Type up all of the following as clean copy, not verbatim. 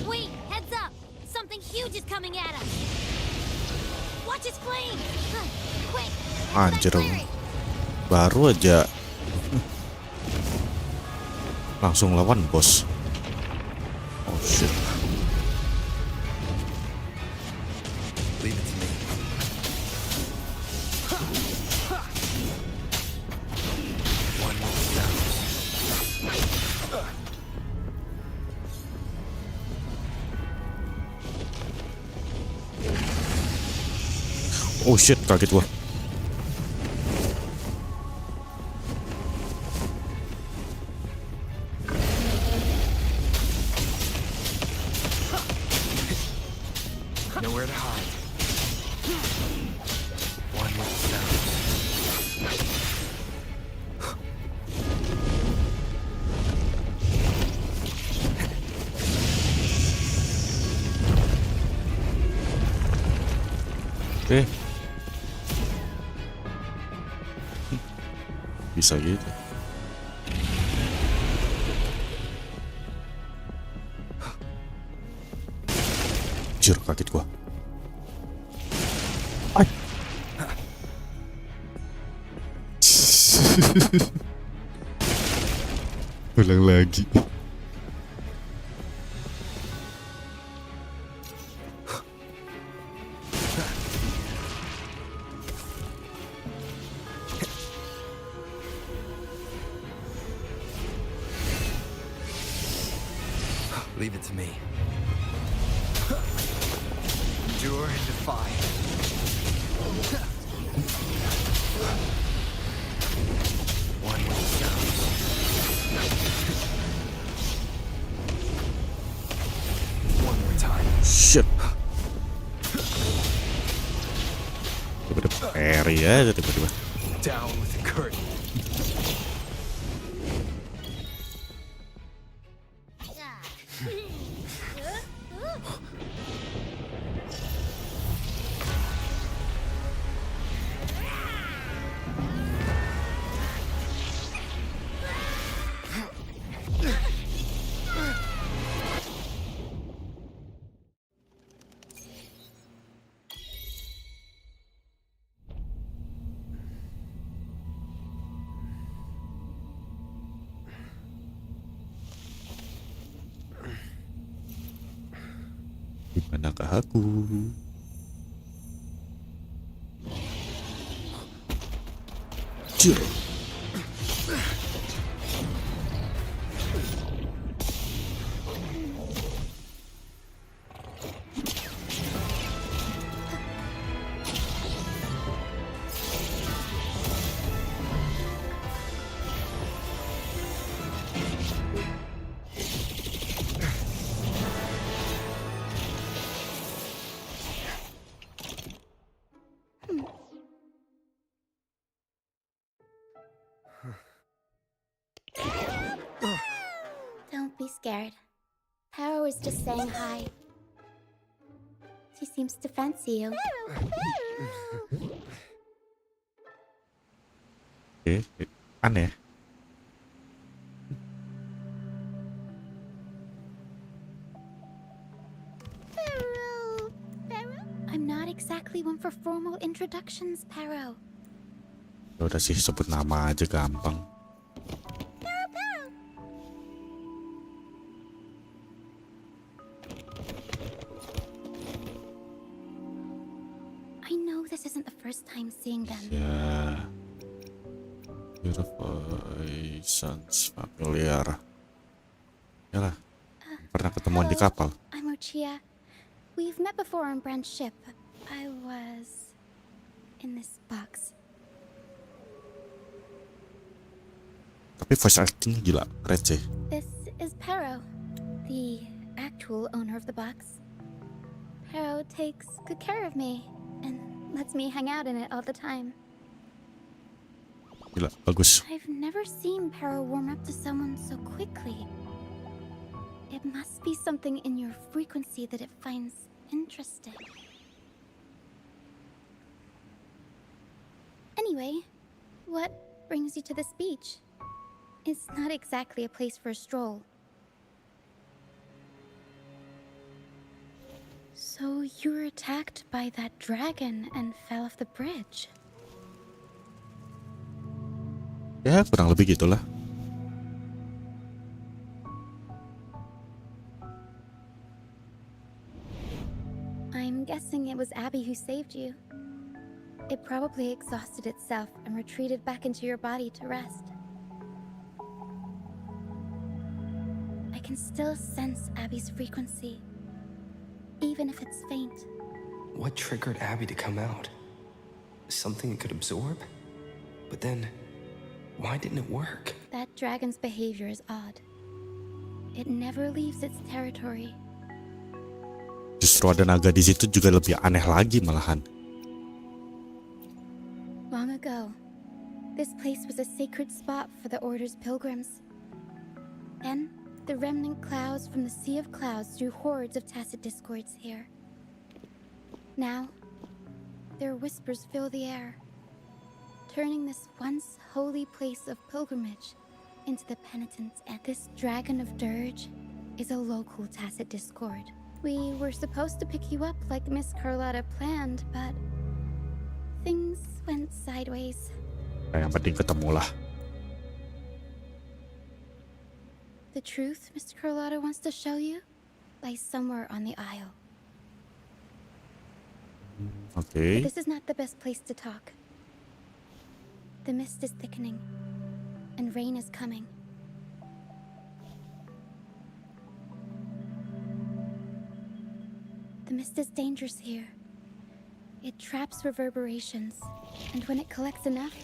Wait, heads up! Something huge is coming at us! Watch its flame! Quick! Anjir, baru aja langsung lawan bos. Oh shit. Leave it to me. One more sound. Oh shit, kaget gua. Nowhere to hide. One more sound. Oke. Bisa gitu. Jir, kaget gua. Ay. Ulang lagi. Leave it to me. Endure and defy. One more sound. One more time. Shit. Tiba-tiba parry aja tiba-tiba. Down with the curtain. Dimanakah aku? Jir. Don't be scared. Paro is just saying hi. She seems to fancy you. Aneh. I'm not exactly one for formal introductions, Paro. Ya udah sih, sebut nama aja gampang. Paro, isn't the first time seeing them. Ya. Beautiful sounds familiar. Yalah, pernah ketemuan di Hello, kapal. I'm Ochia. We've met before on Brand's ship. I was in this box. Tapi voice acting gila, keren sih. This is Pero, the actual owner of the box. Pero takes good care of me and lets me hang out in it all the time. Gila, bagus. I've never seen Pero warm up to someone so quickly. It must be something in your frequency that it finds interesting. Anyway, what brings you to this beach? It's not exactly a place for a stroll. So you were attacked by that dragon and fell off the bridge. Ya, kurang lebih gitulah. I'm guessing it was Abby who saved you. It probably exhausted itself and retreated back into your body to rest. I can still sense Abby's frequency, even if it's faint. What triggered Abby to come out? Something it could absorb? But then, why didn't it work? That dragon's behavior is odd. It never leaves its territory. Justru ada naga di situ juga lebih aneh lagi malahan. Long ago, this place was a sacred spot for the Order's pilgrims. Then, the remnant clouds from the Sea of Clouds drew hordes of tacit discords here. Now, their whispers fill the air, turning this once holy place of pilgrimage into the penitents. And this Dragon of Dirge is a local tacit discord. We were supposed to pick you up like Miss Carlotta planned, but things went sideways. Yang penting ketemu lah. The truth Mr. Carlotta wants to show you lies somewhere on the aisle. Oke. But this is not the best place to talk. The mist is thickening, and rain is coming. The mist is dangerous here. It traps reverberations, and when it collects enough,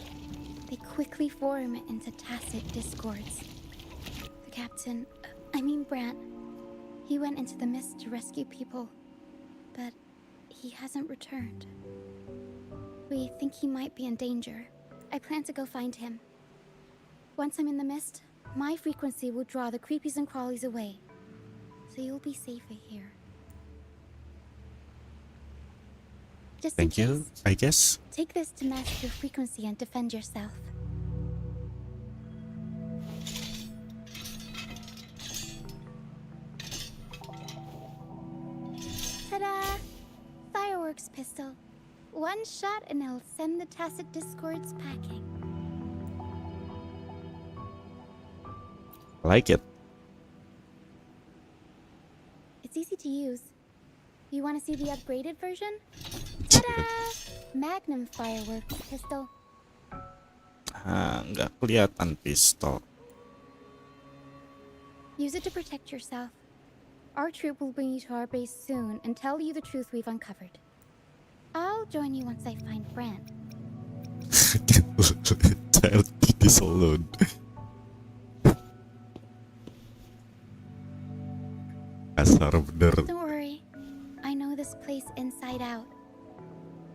they quickly form into tacit discords. The captain, Brant, he went into the mist to rescue people, but he hasn't returned. We think he might be in danger. I plan to go find him. Once I'm in the mist, my frequency will draw the creepies and crawlies away, so you'll be safer here. Just in Thank you, case, I guess. take this to mask your frequency and defend yourself. Ta-da! Fireworks pistol. One shot and it'll send the tacit discords packing. Like it. It's easy to use. You want to see the upgraded version? Ta-da! Magnum fireworks pistol. Nggak kelihatan pistol. Use it to protect yourself. Our troop will bring you to our base soon and tell you the truth we've uncovered. I'll join you once I find Brand. Child this alone. Asar bener. Don't worry. I know this place inside out.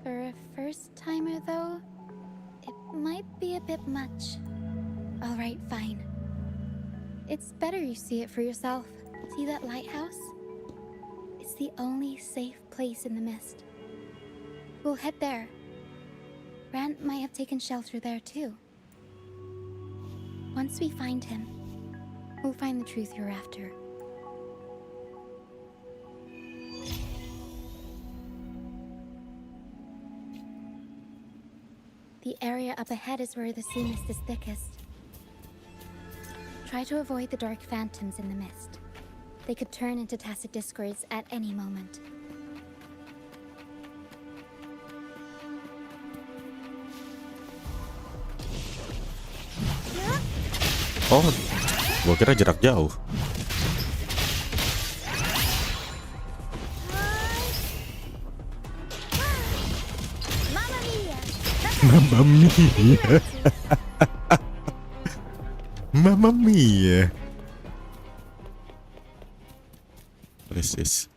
For a first-timer, though, it might be a bit much. Alright, fine. It's better you see it for yourself. See that lighthouse? It's the only safe place in the mist. We'll head there. Brant might have taken shelter there, too. Once we find him, we'll find the truth you're after. The area up ahead is where the sea mist is thickest. Try to avoid the dark phantoms in the mist. They could turn into tacit discords at any moment. Oh, gua kira jarak jauh. Mamma mia! Mamma mia. What is this?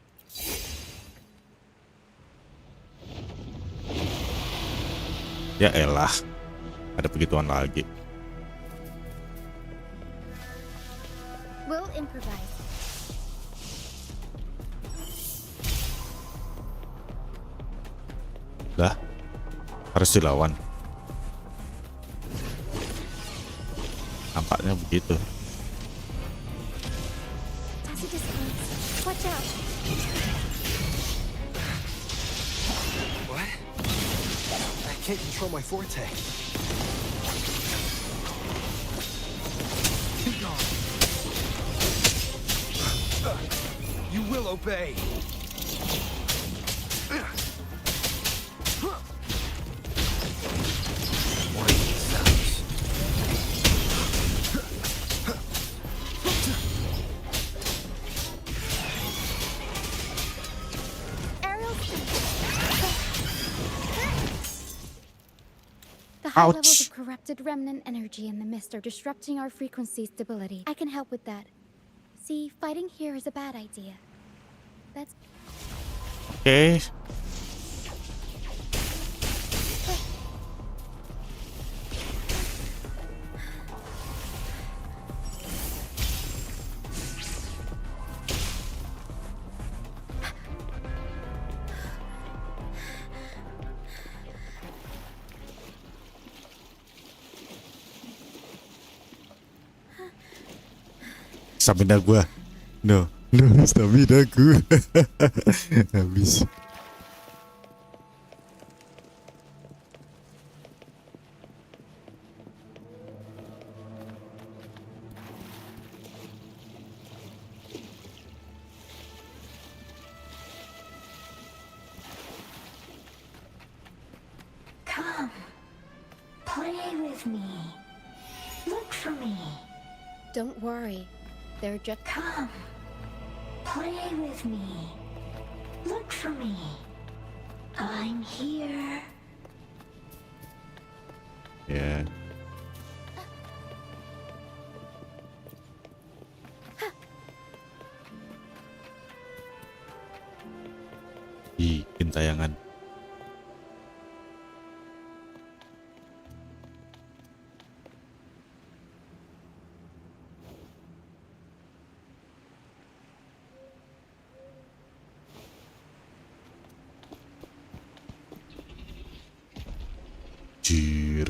Ya elah, ada begituan lagi. We'll improvise. Lah, harus dilawan. Nampaknya begitu. Tacit discords. Watch out. What? I can't control my forte. Be gone. You will obey. Warning sounds. Aerial strike. The high levels Ouch. of corrupted remnant energy in the mist are disrupting our frequency stability. I can help with that. See, fighting here is a bad idea. That's Oke. Stamina gua. No, stamina gua. Habis. Come, play with me. Look for me. don't worry. They're just Come, play with me. Look for me. I'm here. Ya. Bikin tayangan. Jir.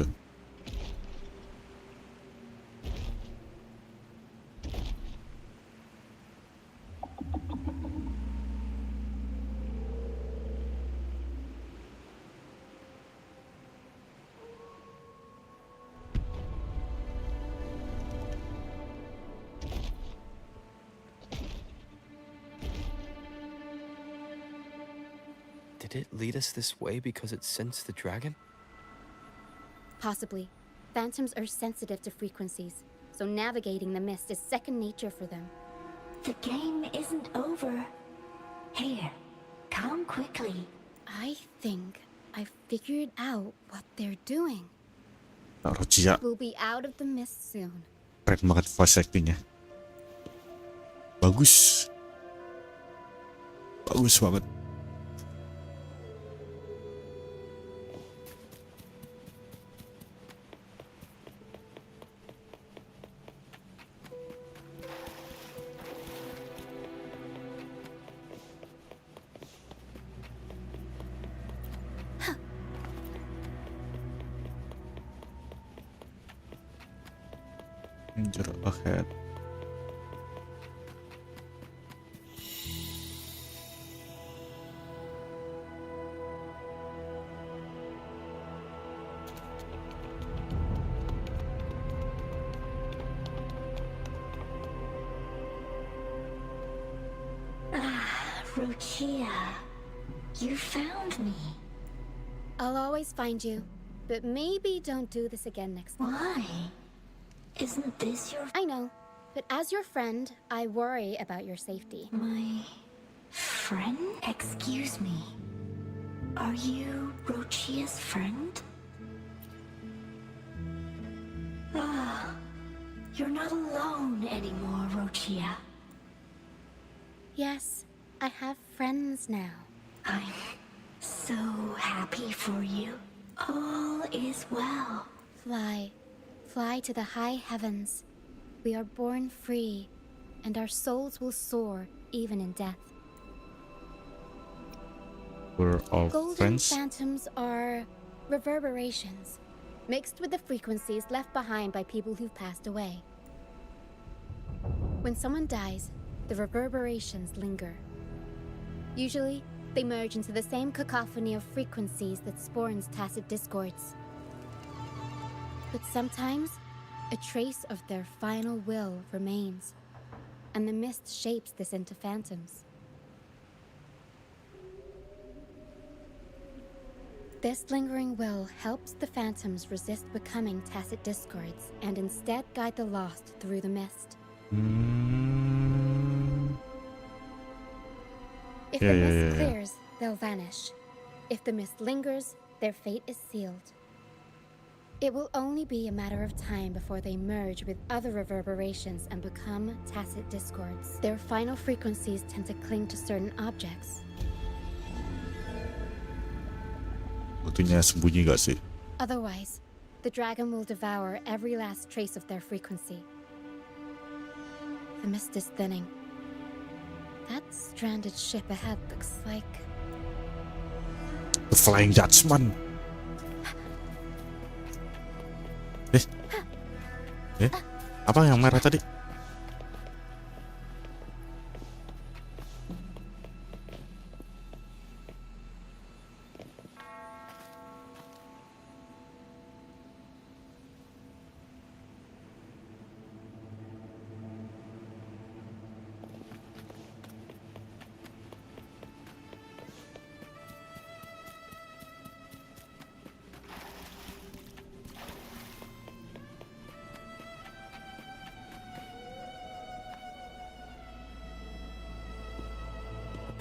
Did it lead us this way because it sensed the dragon? possibly. Phantoms are sensitive to frequencies, so navigating the mist is second nature for them. The game isn't over. Here, come quickly. I think I figured out what they're doing. Taruh Cia. We'll be out of the mist soon. Keren banget voice actingnya. Bagus. Bagus banget. Danger ahead. Rochia, you found me. I'll always find you, but maybe don't do this again next time. Why? Isn't this your... I know, but as your friend, I worry about your safety. my friend? Excuse me. Are you Rochia's friend? Ah, you're not alone anymore, Rochia. Yes, I have friends now. I'm so happy for you. All is well. Fly. Fly to the high heavens. We are born free, and our souls will soar even in death. We're all Golden friends. phantoms are reverberations, mixed with the frequencies left behind by people who've passed away. When someone dies, the reverberations linger. Usually, they merge into the same cacophony of frequencies that spawns tacit discords. But sometimes, a trace of their final will remains, and the mist shapes this into phantoms. This lingering will helps the phantoms resist becoming tacit discords and instead guide the lost through the mist. If the mist clears, they'll vanish. If the mist lingers, their fate is sealed. It will only be a matter of time before they merge with other reverberations and become tacit discords. Their final frequencies tend to cling to certain objects. Waktunya sembunyi gak sih? Otherwise, the dragon will devour every last trace of their frequency. The mist is thinning. That stranded ship ahead looks like... The Flying Dutchman. Apa yang merah tadi?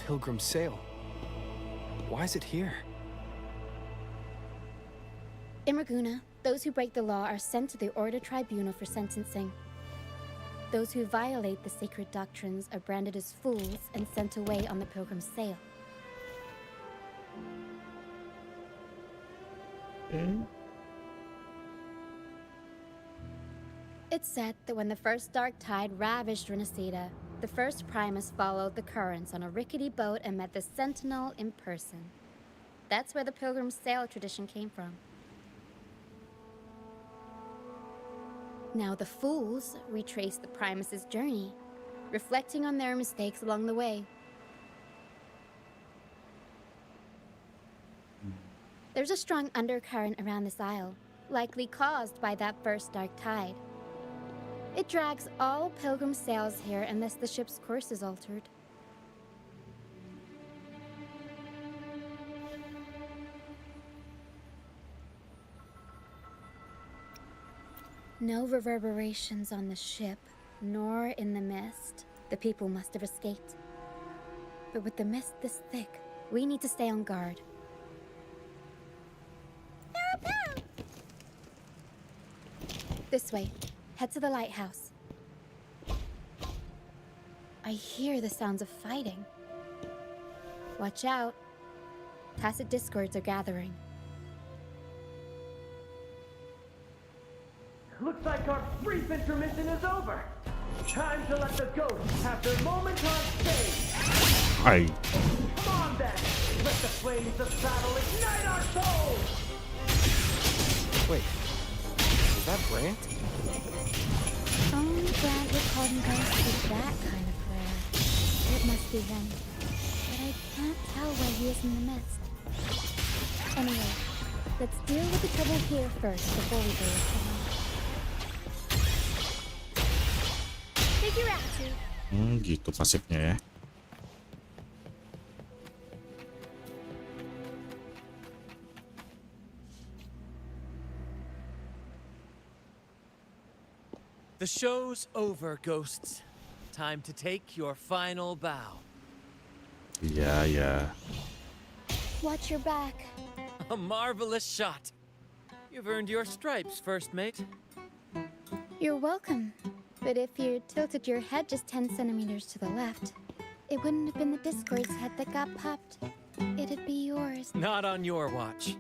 Pilgrim sale. Why is it here? In Raguna, those who break the law are sent to the Order Tribunal for sentencing. Those who violate the sacred doctrines are branded as fools and sent away on the pilgrim's sale. It's said that when the first dark tide ravaged Rinascita, the first Primus followed the currents on a rickety boat and met the Sentinel in person. That's where the pilgrim's sail tradition came from. Now the fools retrace the Primus's journey, reflecting on their mistakes along the way. There's a strong undercurrent around this isle, likely caused by that first dark tide. It drags all pilgrim sails here unless the ship's course is altered. No reverberations on the ship, nor in the mist. The people must have escaped. But with the mist this thick, we need to stay on guard. This way. Head to the lighthouse. I hear the sounds of fighting. Watch out. Tacit discords are gathering. Looks like our brief intermission is over. Time to let the ghosts have their moment on stage. Aye. Come on then. Let the flames of battle ignite our souls. Wait, is that Brant? Only Brad would call him ghosts with that kind of prayer. It must be him. But I can't tell where he is in the mist. Anyway, let's deal with the trouble here first before we go with him. Figure out to. Gitu pasifnya ya. The show's over, ghosts. Time to take your final bow. Iya, ya. Watch your back. A marvelous shot. You've earned your stripes, first mate. You're welcome. But if you tilted your head just 10 centimeters to the left, it wouldn't have been the Discord's head that got popped. It'd be yours. Not on your watch.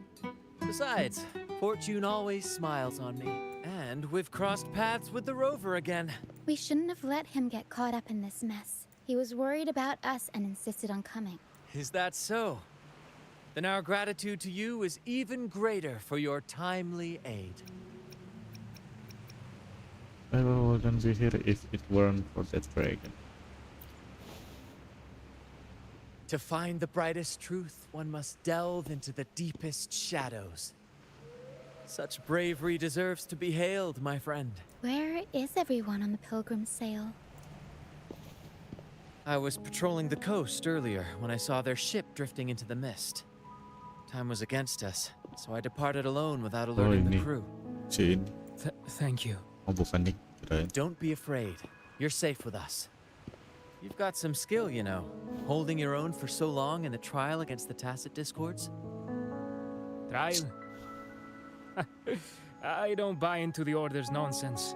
Besides, fortune always smiles on me. And we've crossed paths with the rover again. We shouldn't have let him get caught up in this mess. He was worried about us and insisted on coming. Is that so? Then our gratitude to you is even greater for your timely aid. I wouldn't be here if it weren't for that dragon. To find the brightest truth, one must delve into the deepest shadows. Such bravery deserves to be hailed, my friend. Where is everyone on the pilgrim sail? I was patrolling the coast earlier when I saw their ship drifting into the mist. Time was against us, so I departed alone without alerting the ini. crew. Si ini. Thank you. Oh, bukan nih. Kirain. Don't be afraid. You're safe with us. You've got some skill, you know, holding your own for so long in the trial against the Tacit Discords. Trial? I don't buy into the Order's nonsense.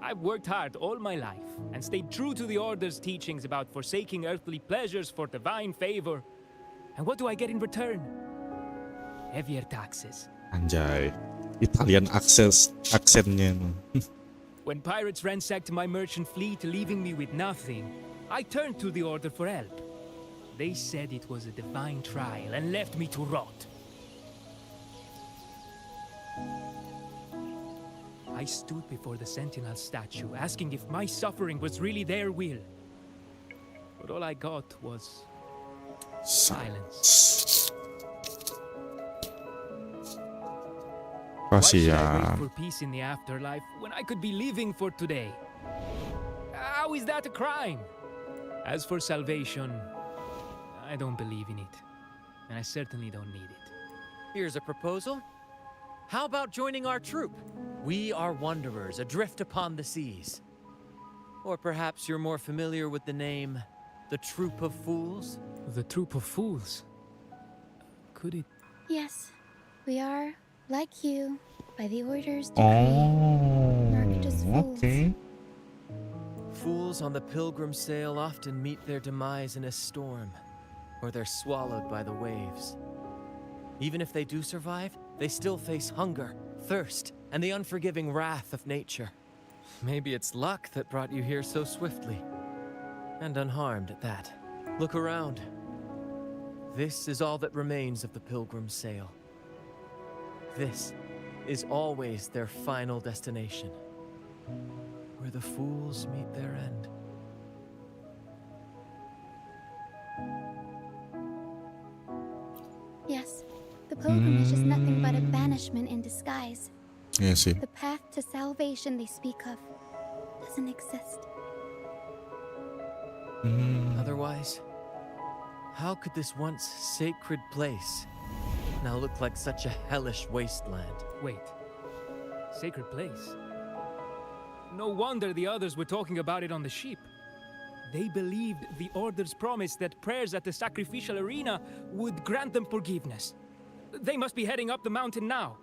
I've worked hard all my life and stayed true to the Order's teachings about forsaking earthly pleasures for divine favor. And what do I get in return? Heavier taxes. Anjay. Italian aksennya. When pirates ransacked my merchant fleet, leaving me with nothing, I turned to the Order for help. They said it was a divine trial and left me to rot. I stood before the Sentinel statue, asking if my suffering was really their will. But all I got was silence. Why should I wait for peace in the afterlife when I could be living for today? How is that a crime? As for salvation, I don't believe in it. And I certainly don't need it. Here's a proposal. How about joining our troop? We are wanderers adrift upon the seas. Or perhaps you're more familiar with the name, the Troop of Fools? The Troop of Fools? Could it... Yes, we are, like you, by the Order's decree, marked as fools. Okay. Fools on the pilgrim sail often meet their demise in a storm, or they're swallowed by the waves. Even if they do survive, they still face hunger, thirst, and the unforgiving wrath of nature. Maybe it's luck that brought you here so swiftly. And unharmed at that. Look around. This is all that remains of the pilgrim sail. This is always their final destination. Where the fools meet their end. Yes, the pilgrimage is nothing but a banishment in disguise. Iya sih. The path to salvation they speak of doesn't exist. Otherwise, how could this once sacred place now look like such a hellish wasteland? Wait. Sacred place? No wonder the others were talking about it on the ship. They believed the Order's promise that prayers at the sacrificial arena would grant them forgiveness. They must be heading up the mountain now.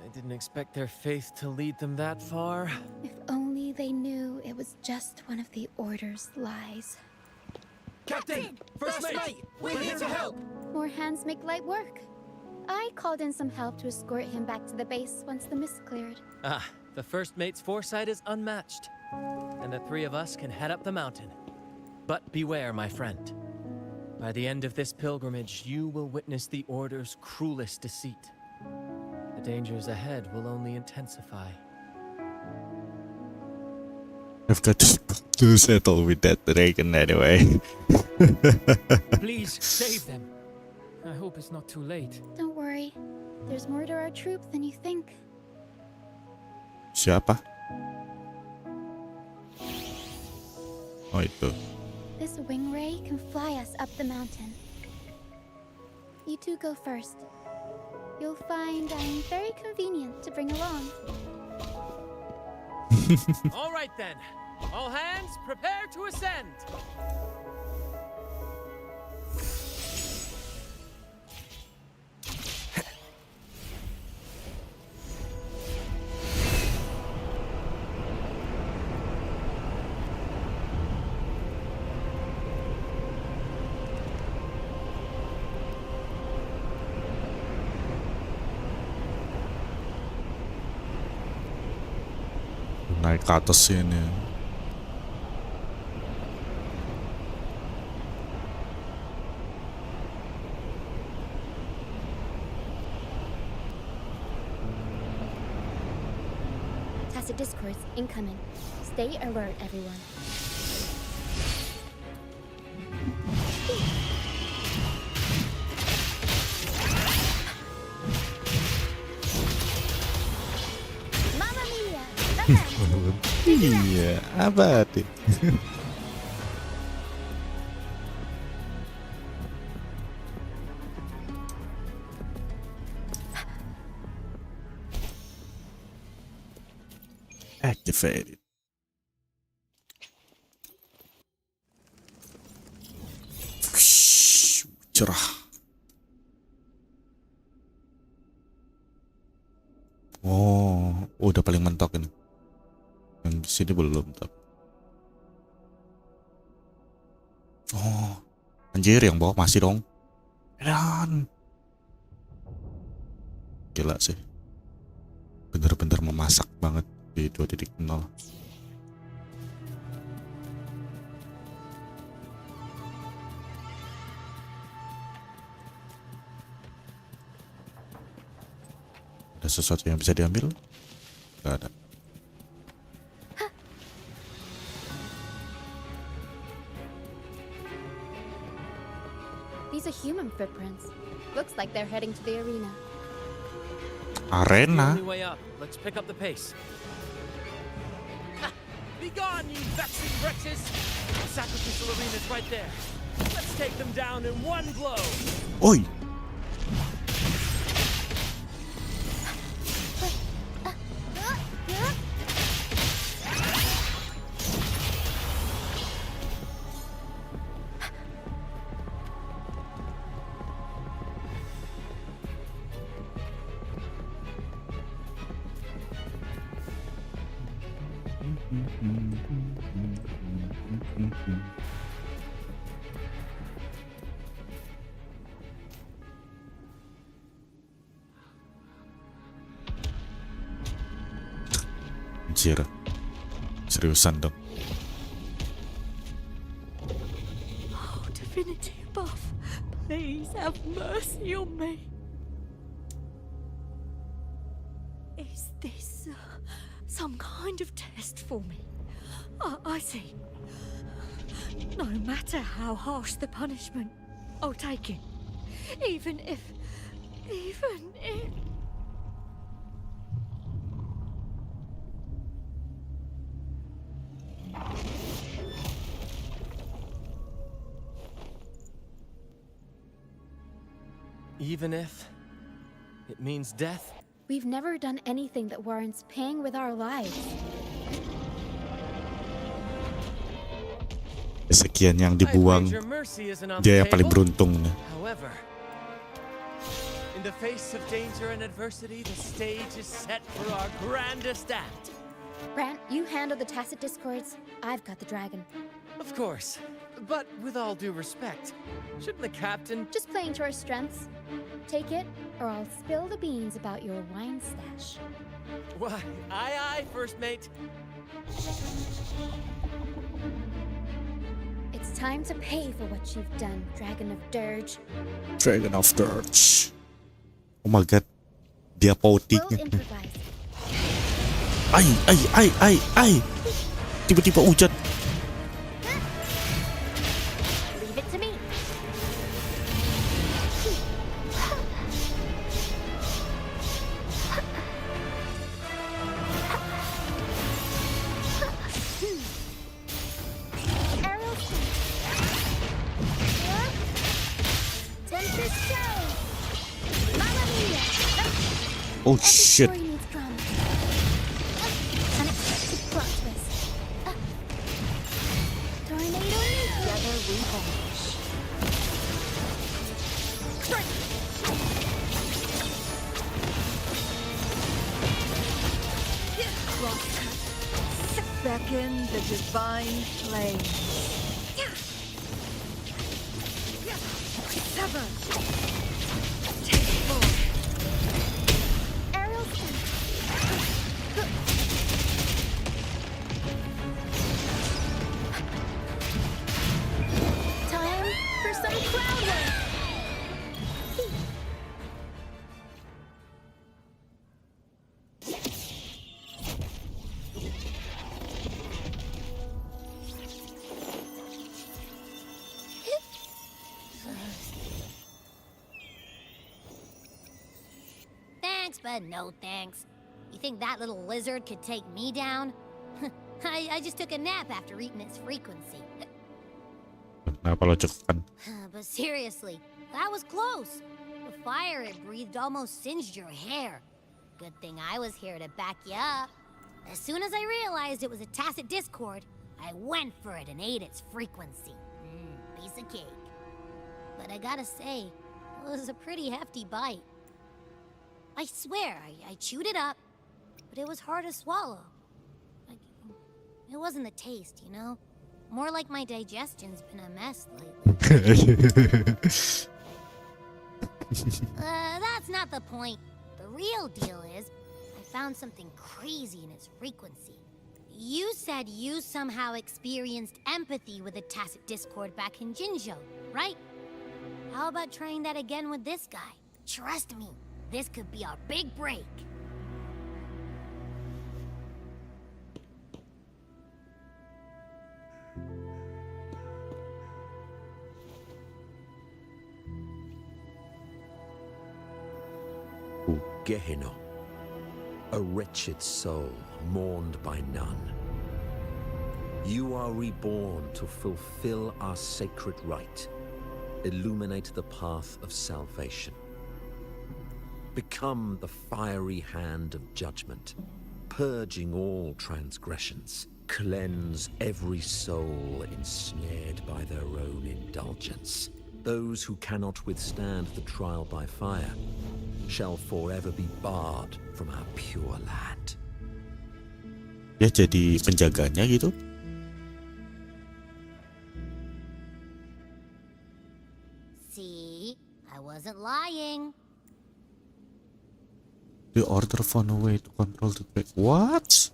I didn't expect their faith to lead them that far. If only they knew it was just one of the Order's lies. Captain! First mate! We're here to help! More hands make light work. I called in some help to escort him back to the base once the mist cleared. Ah, the first mate's foresight is unmatched. And the three of us can head up the mountain. But beware, my friend. By the end of this pilgrimage, you will witness the Order's cruelest deceit. The dangers ahead will only intensify. I've got to settle with that dragon anyway. Please, save them. I hope it's not too late. Don't worry. There's more to our troop than you think. Siapa? Oh, itu. This wing ray can fly us up the mountain. You two go first. You'll find I'm very convenient to bring along. All right then. All hands, prepare to ascend. Naik ke atas sini. Tacit discords incoming. Stay alert, everyone. Mamma mia! Iya, apa tuh? Activated. Cerah. Oh, udah paling mentok ini. Yang di sini belum tapi. Oh, anjir yang bawah masih dong. Dan gila sih. Bener-bener memasak banget di 2.0. Ada sesuatu yang bisa diambil? Gak ada. These are human footprints. Looks like they're heading to the arena. Arena? Only way up. Let's pick up the pace. Be gone, you vexing wretches! The sacrificial arena's right there. Let's take them down in one blow. Oi. Anjir. Seriusan dong. Oh, divinity above, please have mercy on me. Is this some kind of test for me? I see. No matter how harsh the punishment, I'll take it. Even if... Even if it means death? We've never done anything that warrants paying with our lives. Sekian yang dibuang, dia yang paling beruntung nih. However, in the face of danger and adversity, the stage is set for our grandest act. Brant, you handle the tacit discords. I've got the dragon. Of course, but with all due respect, shouldn't the captain... Just playing to our strengths. Take it, or I'll spill the beans about your wine stash. Why, aye, first mate. It's time to pay for what you've done, Dragon of Dirge. Dragon of Dirge. Oh my god. Dia pouting. We'll improvise. Ai. Tiba-tiba hujan. Leave it to me. Oh shit. Unexpected bondage. Crosscut. Beckon the divine flame. Sever. Take full. Aerial scan. Time for some crowd work. Thanks, but no thanks. You think that little lizard could take me down? I just took a nap after eating its frequency. Kenapa lo cekan? But seriously, that was close. The fire it breathed almost singed your hair. Good thing I was here to back you up. As soon as I realized it was a tacit discord, I went for it and ate its frequency. Piece of cake. But I gotta say, it was a pretty hefty bite. I swear, I chewed it up, but it was hard to swallow. It wasn't the taste, you know? More like my digestion's been a mess lately. That's not the point. The real deal is, I found something crazy in its frequency. You said you somehow experienced empathy with the tacit discord back in Jinzhou, right? How about trying that again with this guy? Trust me, this could be our big break. Gehenna, a wretched soul mourned by none. You are reborn to fulfill our sacred rite, illuminate the path of salvation. Become the fiery hand of judgment, purging all transgressions. Cleanse every soul ensnared by their own indulgence. Those who cannot withstand the trial by fire shall forever be barred from our pure land. Dia jadi penjaganya gitu? See, I wasn't lying. The order found a way to control the break. What?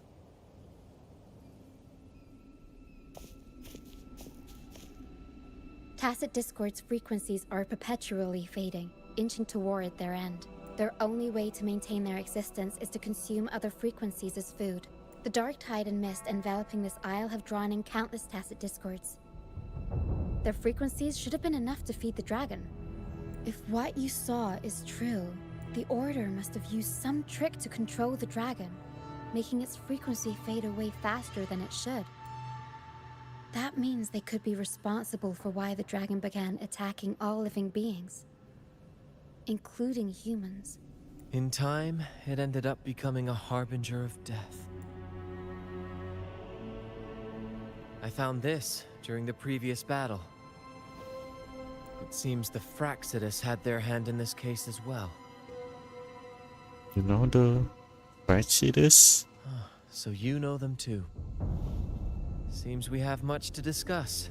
Tacit discord's frequencies are perpetually fading, inching toward their end. Their only way to maintain their existence is to consume other frequencies as food. The dark tide and mist enveloping this isle have drawn in countless tacit discords. Their frequencies should have been enough to feed the dragon. If what you saw is true, the Order must have used some trick to control the dragon, making its frequency fade away faster than it should. That means they could be responsible for why the dragon began attacking all living beings, including humans. In time, it ended up becoming a harbinger of death. I found this during the previous battle. It seems the Fraxidus had their hand in this case as well. You know the Fraxidus? So you know them too. Seems we have much to discuss.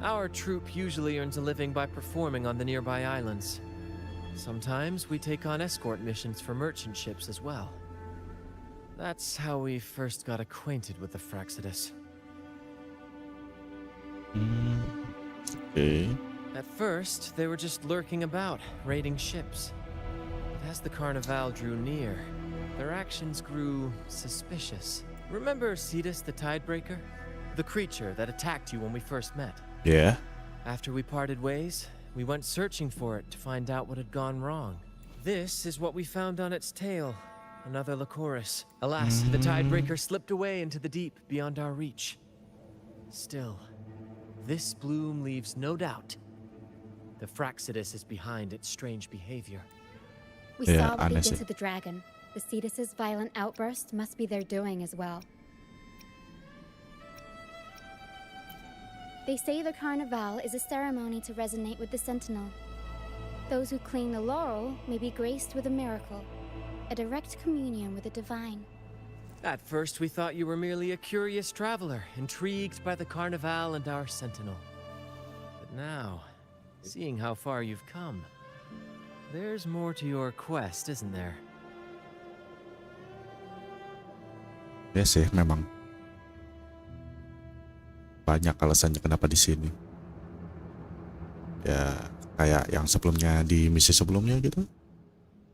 Our troop usually earns a living by performing on the nearby islands. Sometimes we take on escort missions for merchant ships as well. That's how we first got acquainted with the Fraxidus. Okay. At first, they were just lurking about, raiding ships. But as the Carnival drew near, their actions grew suspicious. Remember Cetus the Tidebreaker? The creature that attacked you when we first met? Yeah. After we parted ways, we went searching for it to find out what had gone wrong. This is what we found on its tail. Another Lycoris. Alas, the Tidebreaker slipped away into the deep beyond our reach. Still, this bloom leaves no doubt. The Fraxidus is behind its strange behavior. We Yeah, saw what they honestly. did to the dragon. The Cetus's violent outburst must be their doing as well. They say the Carnival is a ceremony to resonate with the Sentinel. Those who claim the laurel may be graced with a miracle, a direct communion with the divine. At first, we thought you were merely a curious traveler, intrigued by the Carnival and our Sentinel. But now, seeing how far you've come, there's more to your quest, isn't there? Ya sih, memang banyak alasannya kenapa di sini. Ya, kayak yang sebelumnya di misi sebelumnya gitu.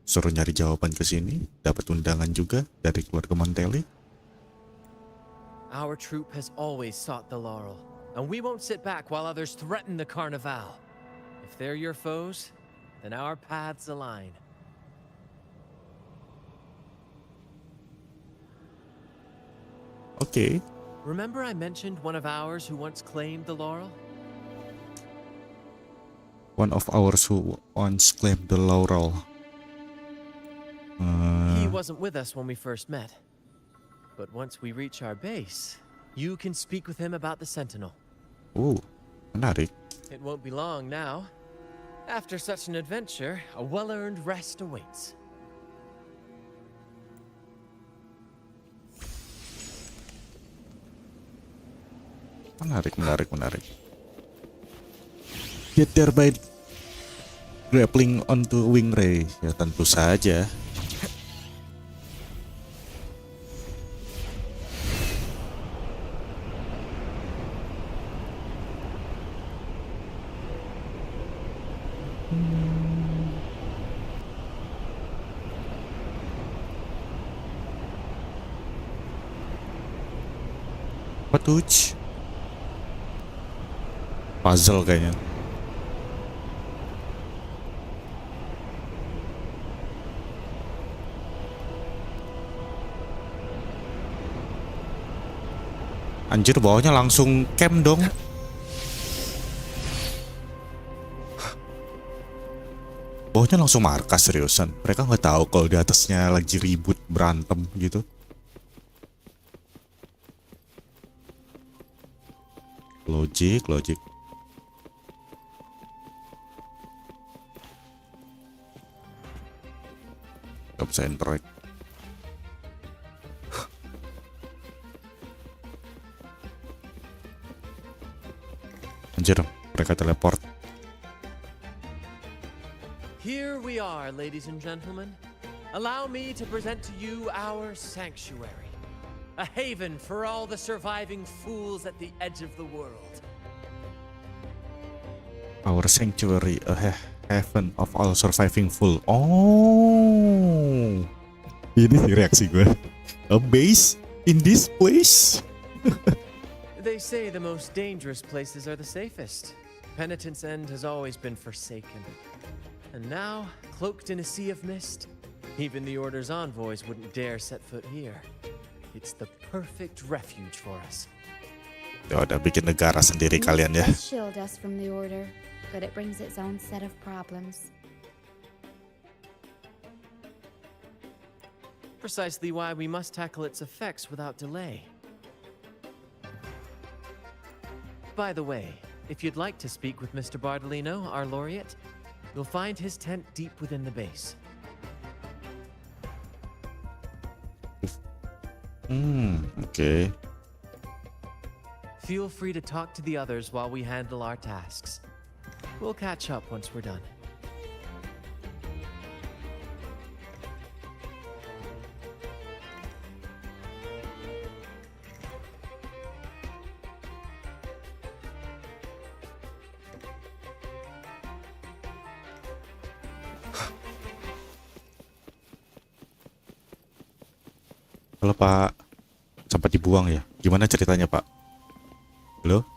Suruh nyari jawaban ke sini, dapat undangan juga dari keluarga Monteli. Our troop has always sought the laurel, and we won't sit back while others threaten the Carnival. If they're your foes, then our paths align. Oke. Remember I mentioned one of ours who once claimed the laurel? One of ours who once claimed the laurel. He wasn't with us when we first met. But once we reach our base, you can speak with him about the Sentinel. Menarik. It won't be long now. After such an adventure, a well-earned rest awaits. Menarik. Get there by grappling onto wing ray. Ya tentu saja. Apa tuh? Puzzle kayaknya. Anjir, bawahnya langsung camp dong. Bawahnya langsung markas, seriusan. Mereka nggak tahu kalau di atasnya lagi ribut berantem gitu. Logik. Gak bisa interact. Anjir, mereka teleport. Here we are, ladies and gentlemen. Allow me to present to you our sanctuary. A haven for all the surviving fools at the edge of the world. Our sanctuary, a heaven of all surviving fool. Oh, ini sih reaksi gue. A base in this place. They say the most dangerous places are the safest. Penitent's End has always been forsaken. And now, cloaked in a sea of mist, even the Order's envoys wouldn't dare set foot here. It's the perfect refuge for us. Ya udah bikin negara sendiri kalian ya. Mist does shield us from the Order, but it brings its own set of problems. Precisely why we must tackle its effects without delay. By the way, if you'd like to speak with Mr. Bardolino, our laureate, you'll find his tent deep within the base. Okay. Feel free to talk to the others while we handle our tasks. We'll catch up once we're done. Halo Pak, sempat dibuang ya? Gimana ceritanya Pak? Halo?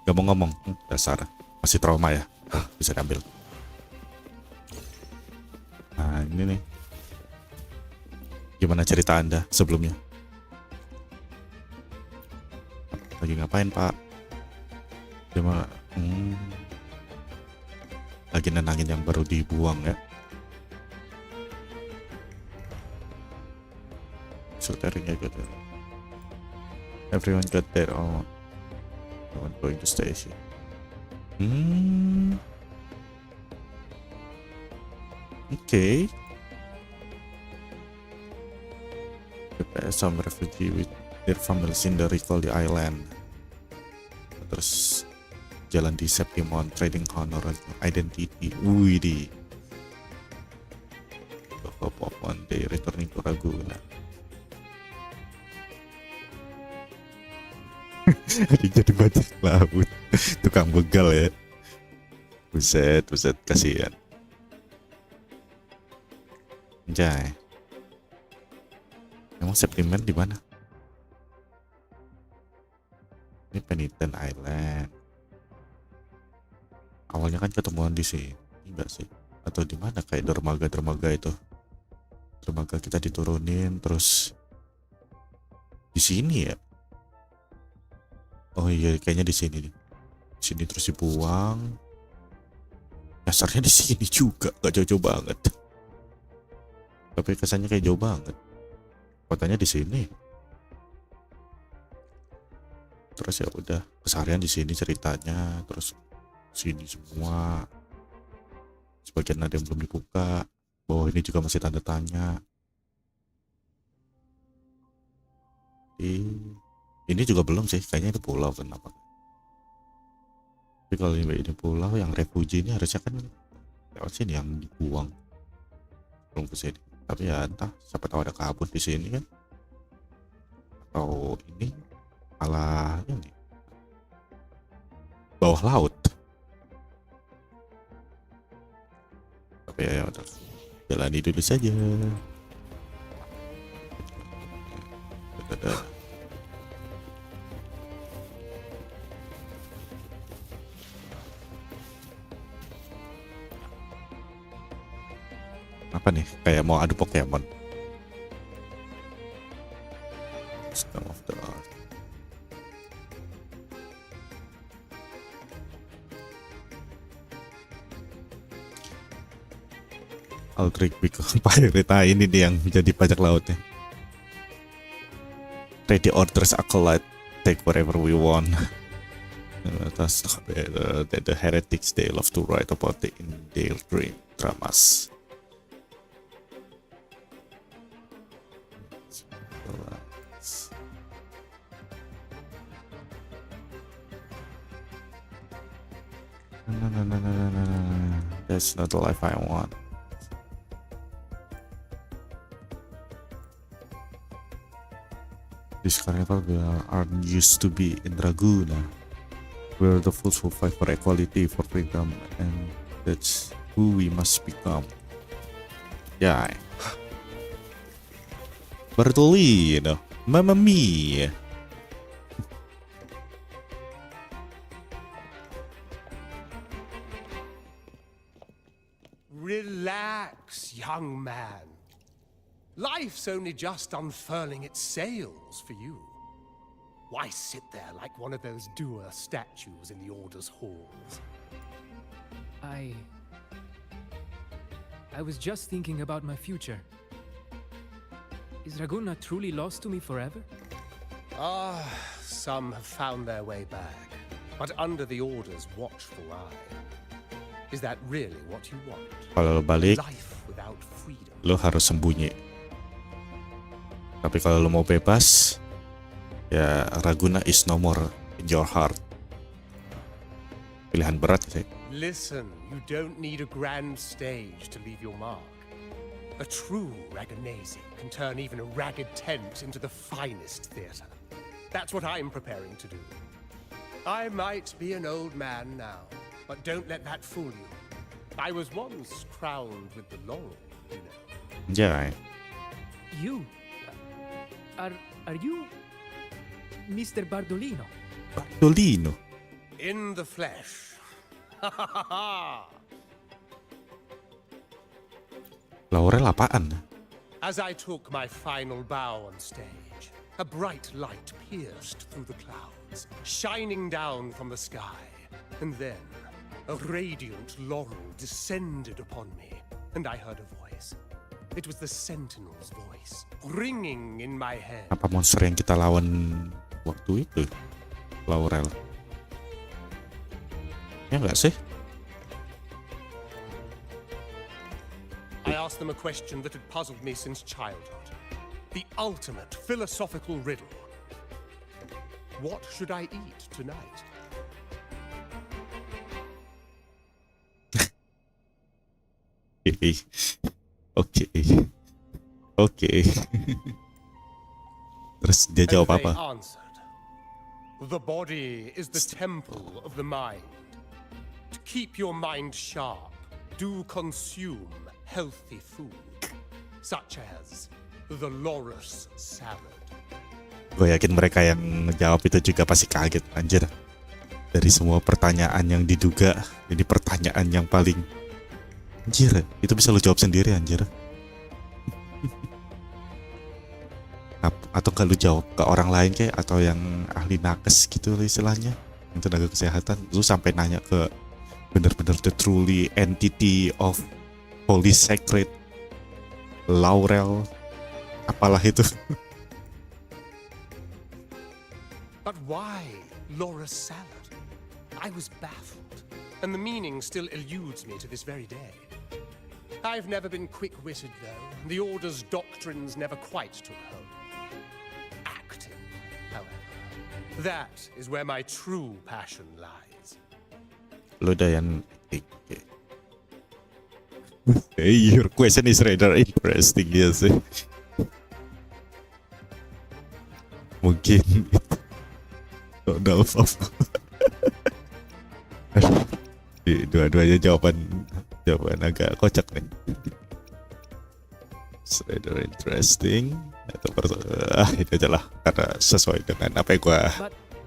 Gak mau ngomong, dasar. Masih trauma ya? Bisa diambil. Nah ini nih. Gimana cerita Anda sebelumnya? Lagi ngapain Pak? Gimana? Lagi nenangin yang baru dibuang ya? Filtering ya gitu. Everyone got their own. I'm going to station. Okay. Some refugee with their families in the recall the island. Terus jalan di Septimon, trading honor identity. Widih. Hope of one day returning to Ragunan. Jadi bajak laut. Tukang begal ya. Buset, kasihan. Anjay. Emang Septiman di mana? Ini Peniten Island. Awalnya kan ketemuan di sini, enggak sih? Atau di mana kayak dermaga itu? Dermaga kita diturunin terus di sini ya? Oh iya, kayaknya di sini nih. Di sini terus dibuang. Dasarnya di sini juga, gak jauh-jauh banget. Tapi kesannya kayak jauh banget. Kotanya di sini. Terus ya udah, keseharian di sini ceritanya, terus sini semua. Sebagian ada yang belum dibuka. Bawah ini juga masih tanda tanya. Ini juga belum sih, kayaknya itu pulau kenapa? Tapi kalau ini pulau yang refugee ini harusnya kan lewat sini yang dibuang. Belum ke sini. Tapi ya entah, siapa tahu ada kabut di sini kan? Atau ini malah ini bawah laut. Tapi ya udah, jalani dulu saja. Apa nih? Kayak mau adu Pokemon. Stone of the Earth. Aldrich Beacon Pirate. Nah, ini nih yang jadi pajak lautnya. Ready orders acolyte, take whatever we want. That's the heretics they love to write about it in their dream dramas. No. That's not the life I want. This carnival aren't used to be in Draguna. We're the fools who fight for equality, for freedom, and that's who we must become. Yeah. Bartolino, mamma mia. Relax, young man. Life's only just unfurling its sails for you. Why sit there like one of those dour statues in the Order's halls? I was just thinking about my future. Is Raguna truly lost to me forever? Some have found their way back, but under the Order's watchful eye. Is that really what you want? Kalau lo balik, Life without freedom. lo harus sembunyi. Tapi kalau lo mau bebas, ya Raguna is no more in your heart. Pilihan berat sih. Listen, you don't need a grand stage to leave your mark. A true Raganese can turn even a ragged tent into the finest theatre. That's what I'm preparing to do. I might be an old man now, but don't let that fool you. I was once crowned with the laurel, you know. Anjay. You? Are you Mr. Bardolino? Bardolino. In the flesh. Ha ha ha ha! Laurel apaan? As I took my final bow on stage, a bright light pierced through the clouds, shining down from the sky. And then, a radiant laurel descended upon me, and I heard a voice. It was the Sentinel's voice, ringing in my head. Apa monster yang kita lawan waktu itu? Laurel. Ya nggak sih? I asked them a question that had puzzled me since childhood. The ultimate philosophical riddle. What should I eat tonight? Oke. Terus dia And jawab they apa? answered, the body is the temple of the mind. To keep your mind sharp, do consume healthy food, such as the loris salad. Gue yakin mereka yang ngejawab itu juga pasti kaget, anjir. Dari semua pertanyaan yang diduga, ini pertanyaan yang paling anjir, itu bisa lu jawab sendiri, anjir. Atau kalau lu jawab ke orang lain kayak, atau yang ahli nakes gitu istilahnya, yang tenaga kesehatan, lu sampai nanya ke bener-bener the truly entity of holy sacred laurel, apalah itu. But why loris salad? I was baffled, and the meaning still eludes me to this very day. I've never been quick-witted, though. The Order's doctrines never quite took hold. Acting, however, that is where my true passion lies. Lo Dayan, hey, your question is rather interesting, ya sih. Mungkin Donald Trump. Dua-duanya jawaban agak kocak nih. It's rather interesting. Itu aja lah, karena sesuai dengan apa yang gua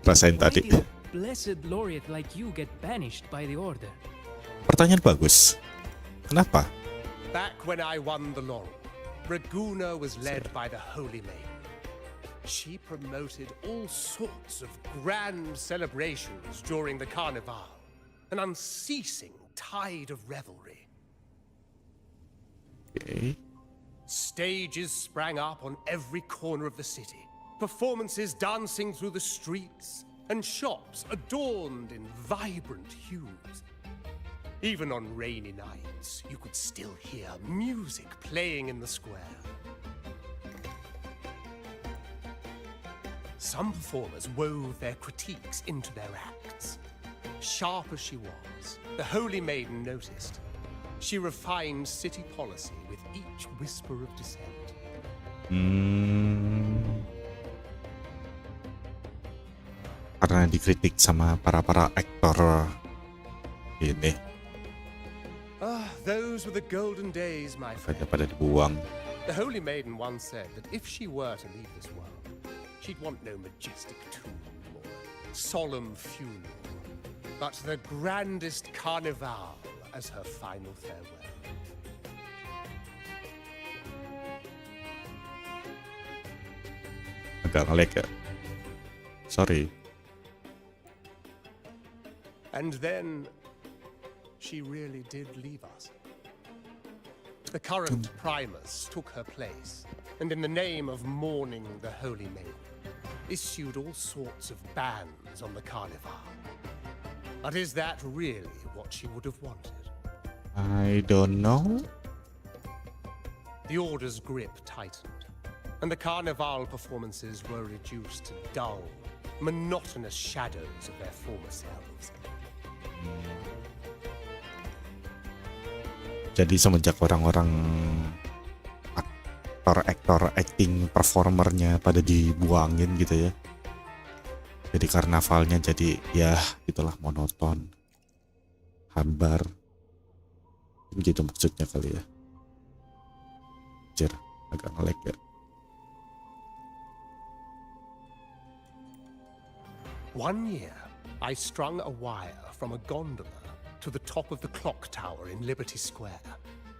rasain tadi. Blessed laureate like you get banished by the Order. Pertanyaan bagus. Kenapa? Back when I won the laurel, Raguna was led by the Holy Maiden. She promoted all sorts of grand celebrations during the Carnival, an unceasing tide of revelry. Okay. Stages sprang up on every corner of the city, performances dancing through the streets, and shops adorned in vibrant hues. Even on rainy nights, you could still hear music playing in the square. Some performers wove their critiques into their acts. Sharp as she was, the Holy Maiden noticed. She refined city policy with each whisper of dissent. Karena dikritik sama para aktor ini. Those were the golden days, my friend. Pada dibuang. The Holy Maiden once said that if she were to leave this world, she'd want no majestic tomb or solemn funeral, but the grandest carnival as her final farewell. Agak ngelag ya. Sorry. And then she really did leave us. The current Primus took her place, and in the name of mourning the Holy Maiden, issued all sorts of bans on the Carnival. But is that really what she would have wanted? I don't know. The Order's grip tightened, and the Carnival performances were reduced to dull, monotonous shadows of their former selves. Jadi semenjak orang-orang aktor acting performernya pada dibuangin gitu ya, jadi karnavalnya jadi ya itulah monoton, hambar, gitu maksudnya kali ya. Anjir, agak ngelag ya. One year, I strung a wire from a gondola to the top of the clock tower in Liberty Square,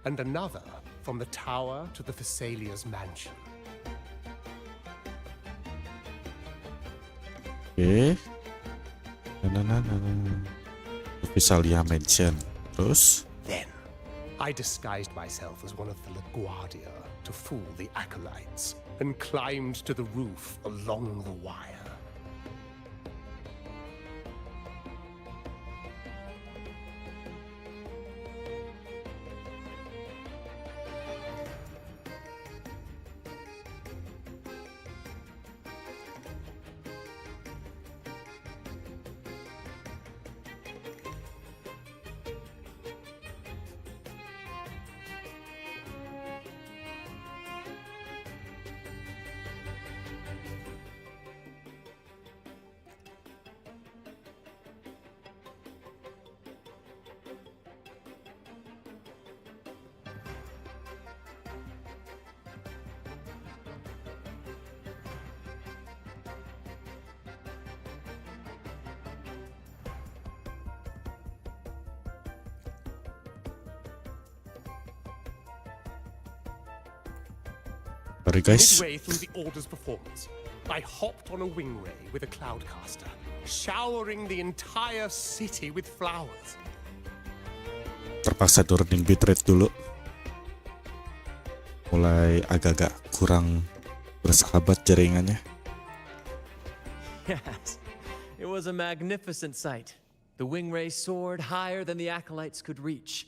and another from the tower to the Thessalia's mansion. Oke. Thessalia mansion. Terus? Then, I disguised myself as one of the LaGuardia to fool the acolytes, and climbed to the roof along the wire. Sorry guys. Midway through the Order's performance, I hopped on a wing ray with a cloudcaster, showering the entire city with flowers. Terpaksa turunin bitrate dulu. Mulai agak-agak kurang bersahabat jaringannya. Yes, it was a magnificent sight. The wing ray soared higher than the acolytes could reach.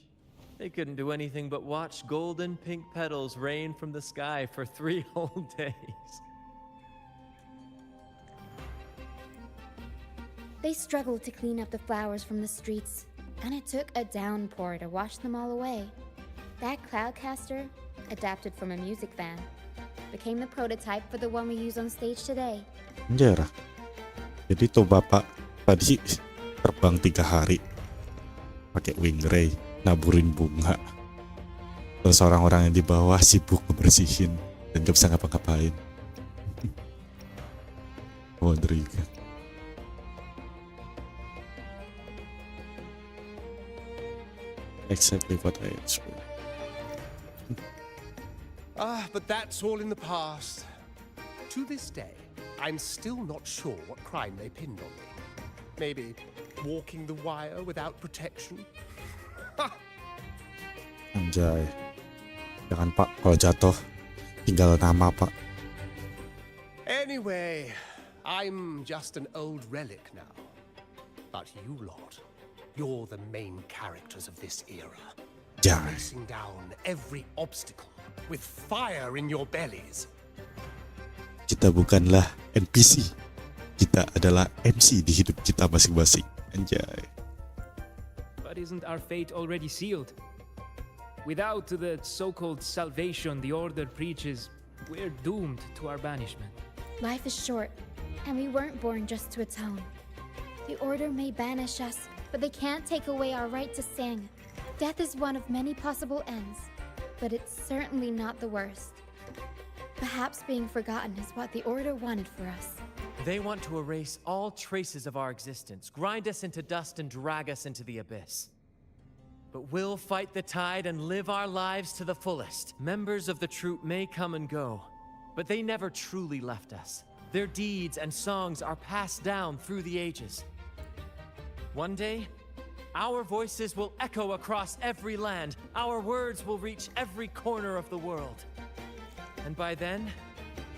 They couldn't do anything but watch golden pink petals rain from the sky for 3 whole days. They struggled to clean up the flowers from the streets, and it took a downpour to wash them all away. That cloudcaster, adapted from a music van, became the prototype for the one we use on stage today. Anjir. Jadi tuh bapak tadi terbang 3 hari pakai wing ray, naburin bunga. Terus orang-orang yang di bawah sibuk ngebersihin dan gak bisa ngapa-ngapain. Wuthering. Exactly what I expect. But that's all in the past. To this day, I'm still not sure what crime they pinned on me. Maybe walking the wire without protection? Anjay. Jangan pak, kalau jatuh tinggal nama pak. Anyway, I'm just an old relic now. But you lot, you're the main characters of this era. Jangan. Racing down every obstacle with fire in your bellies. Kita bukanlah NPC. Kita adalah MC di hidup kita masing-masing. Anjay. But isn't our fate already sealed? Without the so-called salvation the Order preaches, we're doomed to our banishment. Life is short, and we weren't born just to atone. The Order may banish us, but they can't take away our right to sing. Death is one of many possible ends, but it's certainly not the worst. Perhaps being forgotten is what the Order wanted for us. They want to erase all traces of our existence, grind us into dust and drag us into the abyss. But we'll fight the tide and live our lives to the fullest. Members of the troupe may come and go, but they never truly left us. Their deeds and songs are passed down through the ages. One day, our voices will echo across every land. Our words will reach every corner of the world. And by then,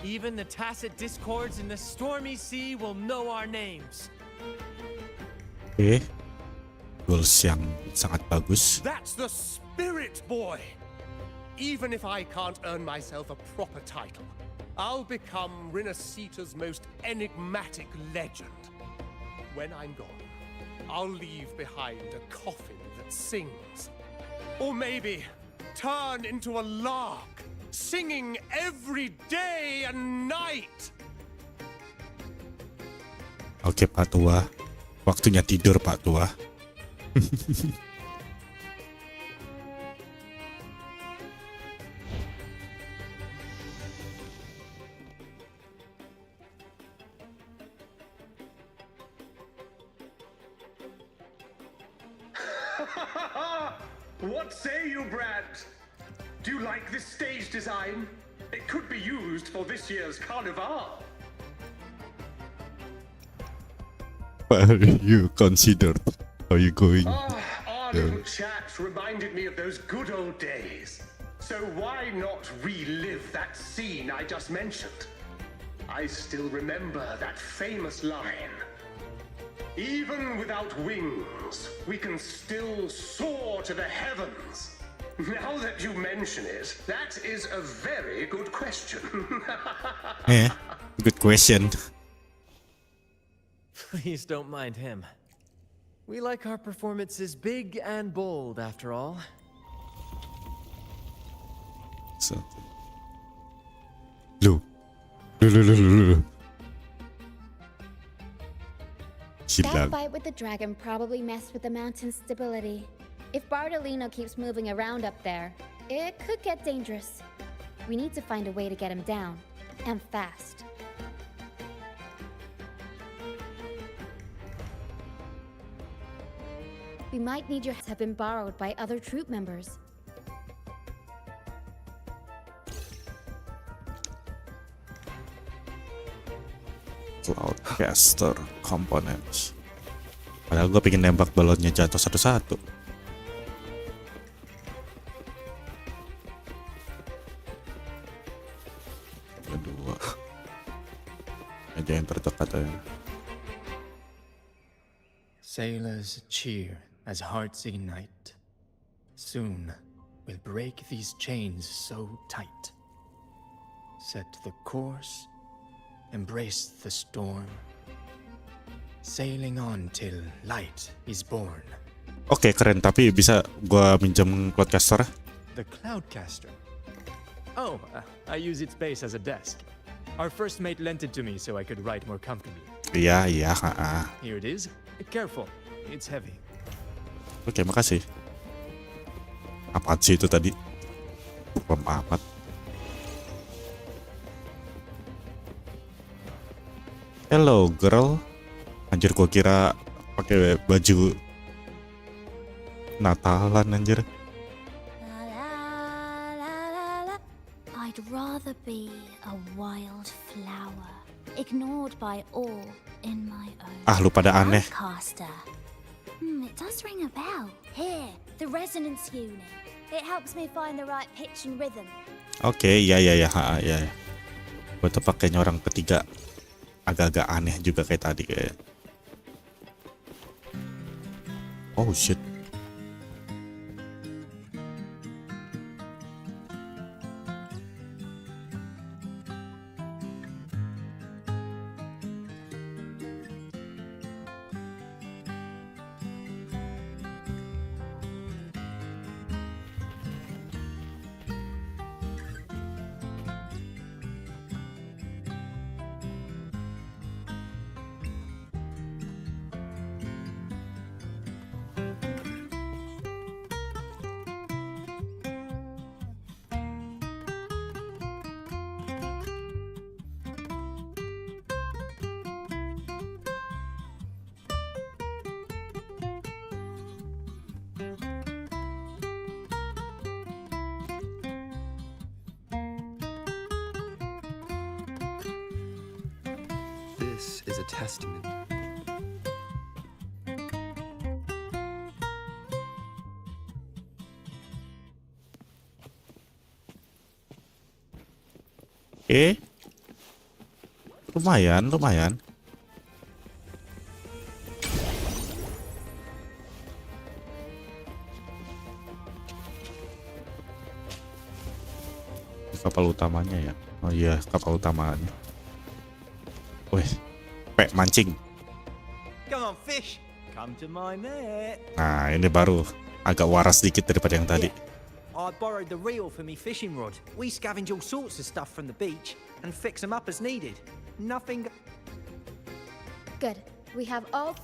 even the tacit discords in the stormy sea will know our names. Oke. Goals yang sangat bagus. That's the spirit, boy! Even if I can't earn myself a proper title, I'll become Rinascita's most enigmatic legend. When I'm gone, I'll leave behind a coffin that sings. Or maybe turn into a lark, singing every day and night. Oke Pak Tua. Waktunya tidur Pak Tua. What say you, Brad? Do you like this stage design? It could be used for this year's carnival. What are you considered? Are you going? Our little chat reminded me of those good old days. So why not relive that scene I just mentioned? I still remember that famous line. Even without wings, we can still soar to the heavens. Now that you mention it, that is a very good question. Yeah, good question. Please don't mind him. We like our performances big and bold, after all. So, Lu. That fight with the dragon probably messed with the mountain's stability. If Bardolino keeps moving around up there, it could get dangerous. We need to find a way to get him down, and fast. We might need your help. Have been borrowed by other troop members. Cloudcaster Components. Padahal gue pengen nembak balonnya jatuh satu-satu. Kedua aja yang terdekat aja. Sailors cheer as hearts ignite. Soon we'll break these chains so tight. Set the course, embrace the storm. Sailing on till light is born. Oke, keren, tapi bisa gua minjem Cloudcaster? The Cloudcaster. Oh, I use its base as a desk. Our first mate lent it to me so I could write more comfortably. Iya. Here it is. Careful, it's heavy. Oke, makasih. Apaan sih itu tadi? Bukan amat. Hello girl. Anjir, gua kira pakai baju Natalan anjir. I'd rather be a wild flower, ignored by all in my own. Ah, lu pada aneh. Caster. It does ring a bell. Here, the resonance unit. It helps me find the right pitch and rhythm. Oke, ya. Gua tuh pakainya orang ketiga. Agak-agak aneh juga kayak tadi kayak. Oh shit. This is a testament. Lumayan. Kapal utamanya ya. Oh iya, kapal utamanya. Wih, mancing. Come on, fish. Come to my net. Nah, ini baru agak waras dikit daripada yang tadi. I borrowed the reel for me fishing rod. We scavenge all sorts of stuff from the beach and fix them up as needed. Nothing. Good. We have all.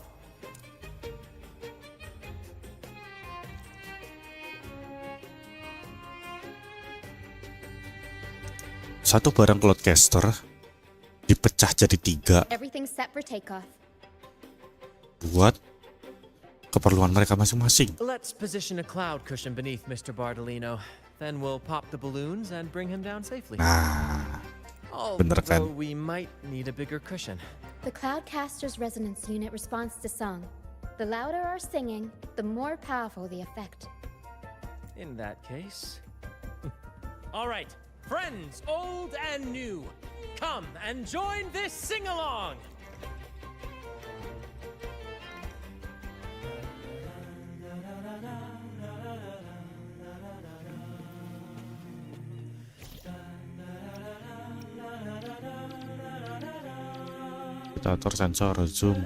Satu barang Cloudcaster dipecah jadi 3 Everything set for takeoff. buat keperluan mereka masing-masing. Let's position a cloud cushion beneath Mr. Bardolino. Then we'll pop the balloons and bring him down safely. Nah, bener kan? Although we might need a bigger cushion. The Cloudcaster's resonance unit responds to song. The louder our singing, the more powerful the effect. In that case... All right, friends, old and new, come and join this sing-along! Atur sensor zoom.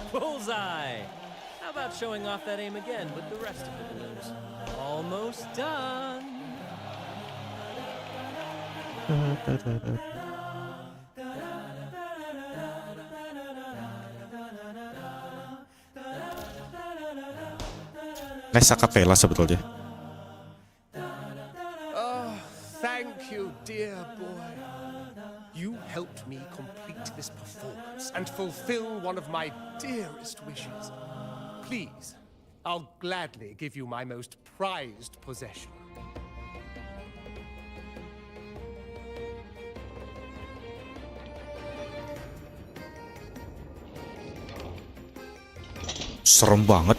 Bullseye! How about showing off that aim again with the rest of the balloons? Almost done! Nice acapella sebetulnya. Thank you, dear boy. You helped me complete this performance and fulfill one of my dearest wishes. Please, I'll gladly give you my most prized possession. serem banget.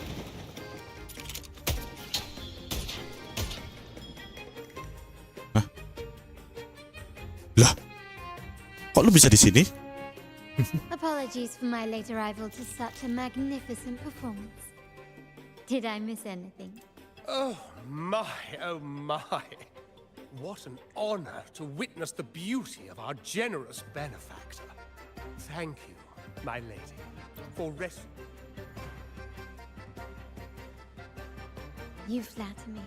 Hah? Lah, kok lu bisa di sini? Apologies for my late arrival to such a magnificent performance. Did I miss anything? Oh my, oh my. What an honor to witness the beauty of our generous benefactor. Thank you, my lady, for You flatter me.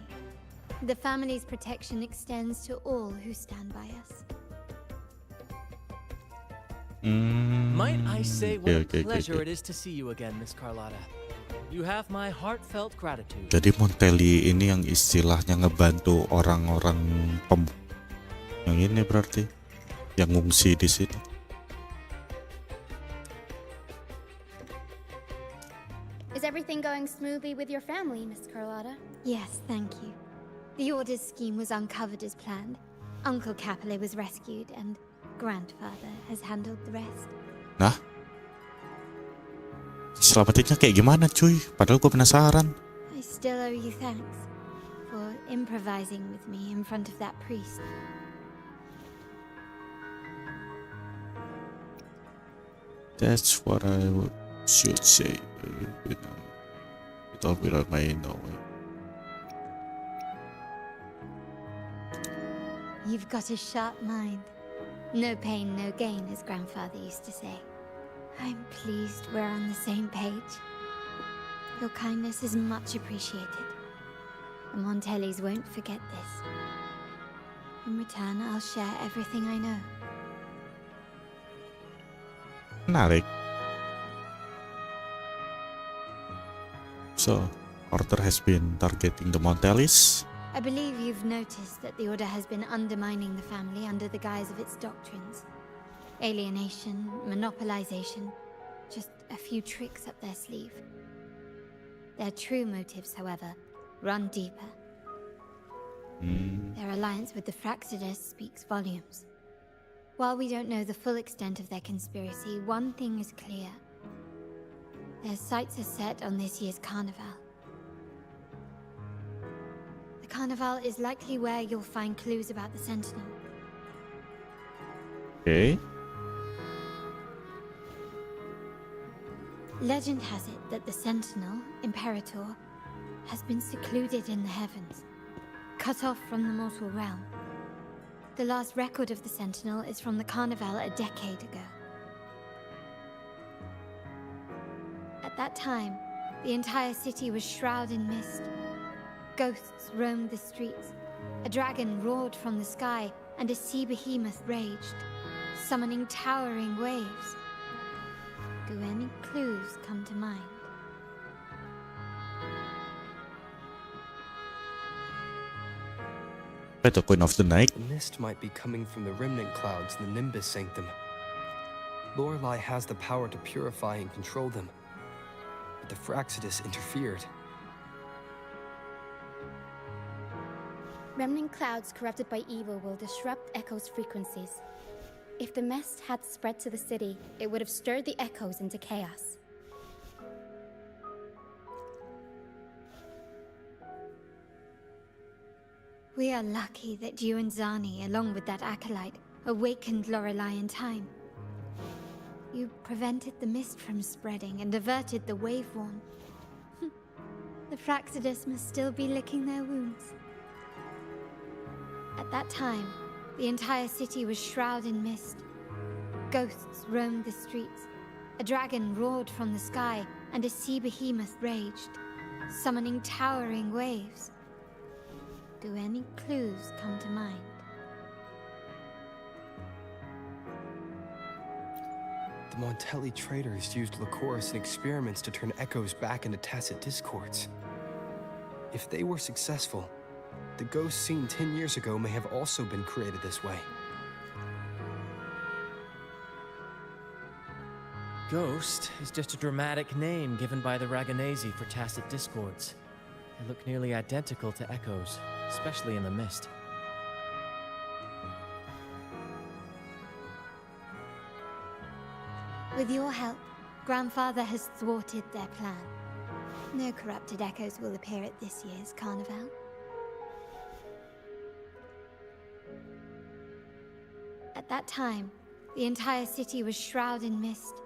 The family's protection extends to all who stand by us. Might I say what Okay. a pleasure it is to see you again, Miss Carlotta. You have my heartfelt gratitude. Jadi Montelli ini yang istilahnya ngebantu orang-orang yang ini berarti yang ngungsi di sini. Is everything going smoothly with your family, Miss Carlotta? Yes, thank you. The orders scheme was uncovered as planned. Uncle Capilet was rescued, and grandfather has handled the rest. Nah, selamatinnya kayak gimana cuy? Padahal gue penasaran. I still owe you thanks for improvising with me in front of that priest. That's what I should say. Without my knowing. You've got a sharp mind. No pain, no gain, as grandfather used to say. I'm pleased we're on the same page. Your kindness is much appreciated. The Montellis won't forget this. In return, I'll share everything I know. Menarik. So, order has been targeting the Montellis. I believe you've noticed that the Order has been undermining the family under the guise of its doctrines. Alienation, monopolization, just a few tricks up their sleeve. Their true motives, however, run deeper. Their alliance with the Fraxidus speaks volumes. While we don't know the full extent of their conspiracy, one thing is clear. Their sights are set on this year's carnival. The carnival is likely where you'll find clues about the Sentinel. Okay. Legend has it that the Sentinel, Imperator, has been secluded in the heavens, cut off from the mortal realm. The last record of the Sentinel is from the Carnival a decade ago. At that time, the entire city was shrouded in mist. Ghosts roamed the streets. A dragon roared from the sky, and a sea behemoth raged, summoning towering waves. Do any clues come to mind? The Queen of the Night. The mist might be coming from the remnant clouds in the Nimbus Sanctum. Lorelei has the power to purify and control them, but the Fraxidus interfered. Remnant clouds corrupted by evil will disrupt Echo's frequencies. If the mist had spread to the city, it would have stirred the echoes into chaos. We are lucky that you and Zani, along with that acolyte, awakened Lorelei in time. You prevented the mist from spreading and averted the wave-worn. The Fraxidus must still be licking their wounds. At that time, the entire city was shrouded in mist. Ghosts roamed the streets. A dragon roared from the sky, and a sea behemoth raged, summoning towering waves. Do any clues come to mind? The Montelli traders used Lycoris in experiments to turn echoes back into tacit discords. If they were successful, the ghosts seen 10 years ago may have also been created this way. Ghost is just a dramatic name given by the Raganesi for tacit discords. They look nearly identical to echoes, especially in the mist. With your help, Grandfather has thwarted their plan. No corrupted echoes will appear at this year's carnival. At that time, the entire city was shrouded in mist.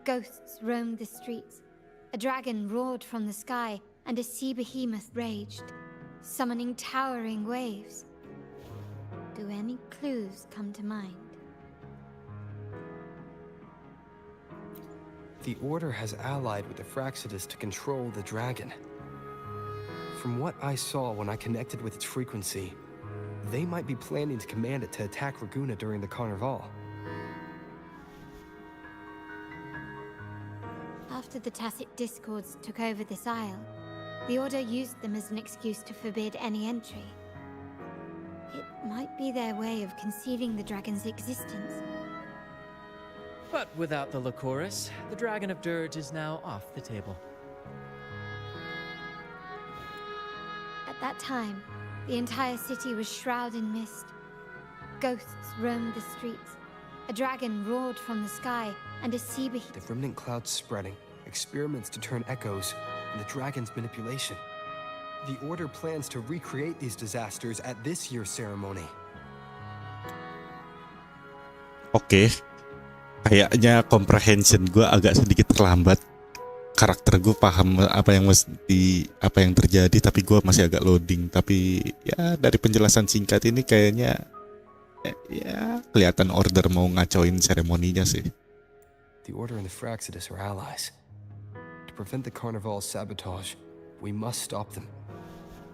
Ghosts roamed the streets. A dragon roared from the sky, and a sea behemoth raged, summoning towering waves. Do any clues come to mind? The Order has allied with the Fraxidus to control the dragon. From what I saw when I connected with its frequency, they might be planning to command it to attack Raguna during the Carnival. After the Tacit Discords took over this isle, the Order used them as an excuse to forbid any entry. It might be their way of concealing the dragon's existence. But without the Lycoris, the Dragon of Dirge is now off the table. At that time, the entire city was shrouded in mist. Ghosts roamed the streets. A dragon roared from the sky, and a sea behemoth. The remnant cloud spreading, experiments to turn echoes, and the dragon's manipulation. The Order plans to recreate these disasters at this year's ceremony. Oke. Kayaknya comprehension gue agak sedikit terlambat. Karakter gue paham apa yang terjadi, tapi gue masih agak loading. Tapi ya dari penjelasan singkat ini kayaknya ya kelihatan Order mau ngacauin seremoninya sih. The Order and the Fraxidus are allies. To prevent the Carnival's sabotage, we must stop them.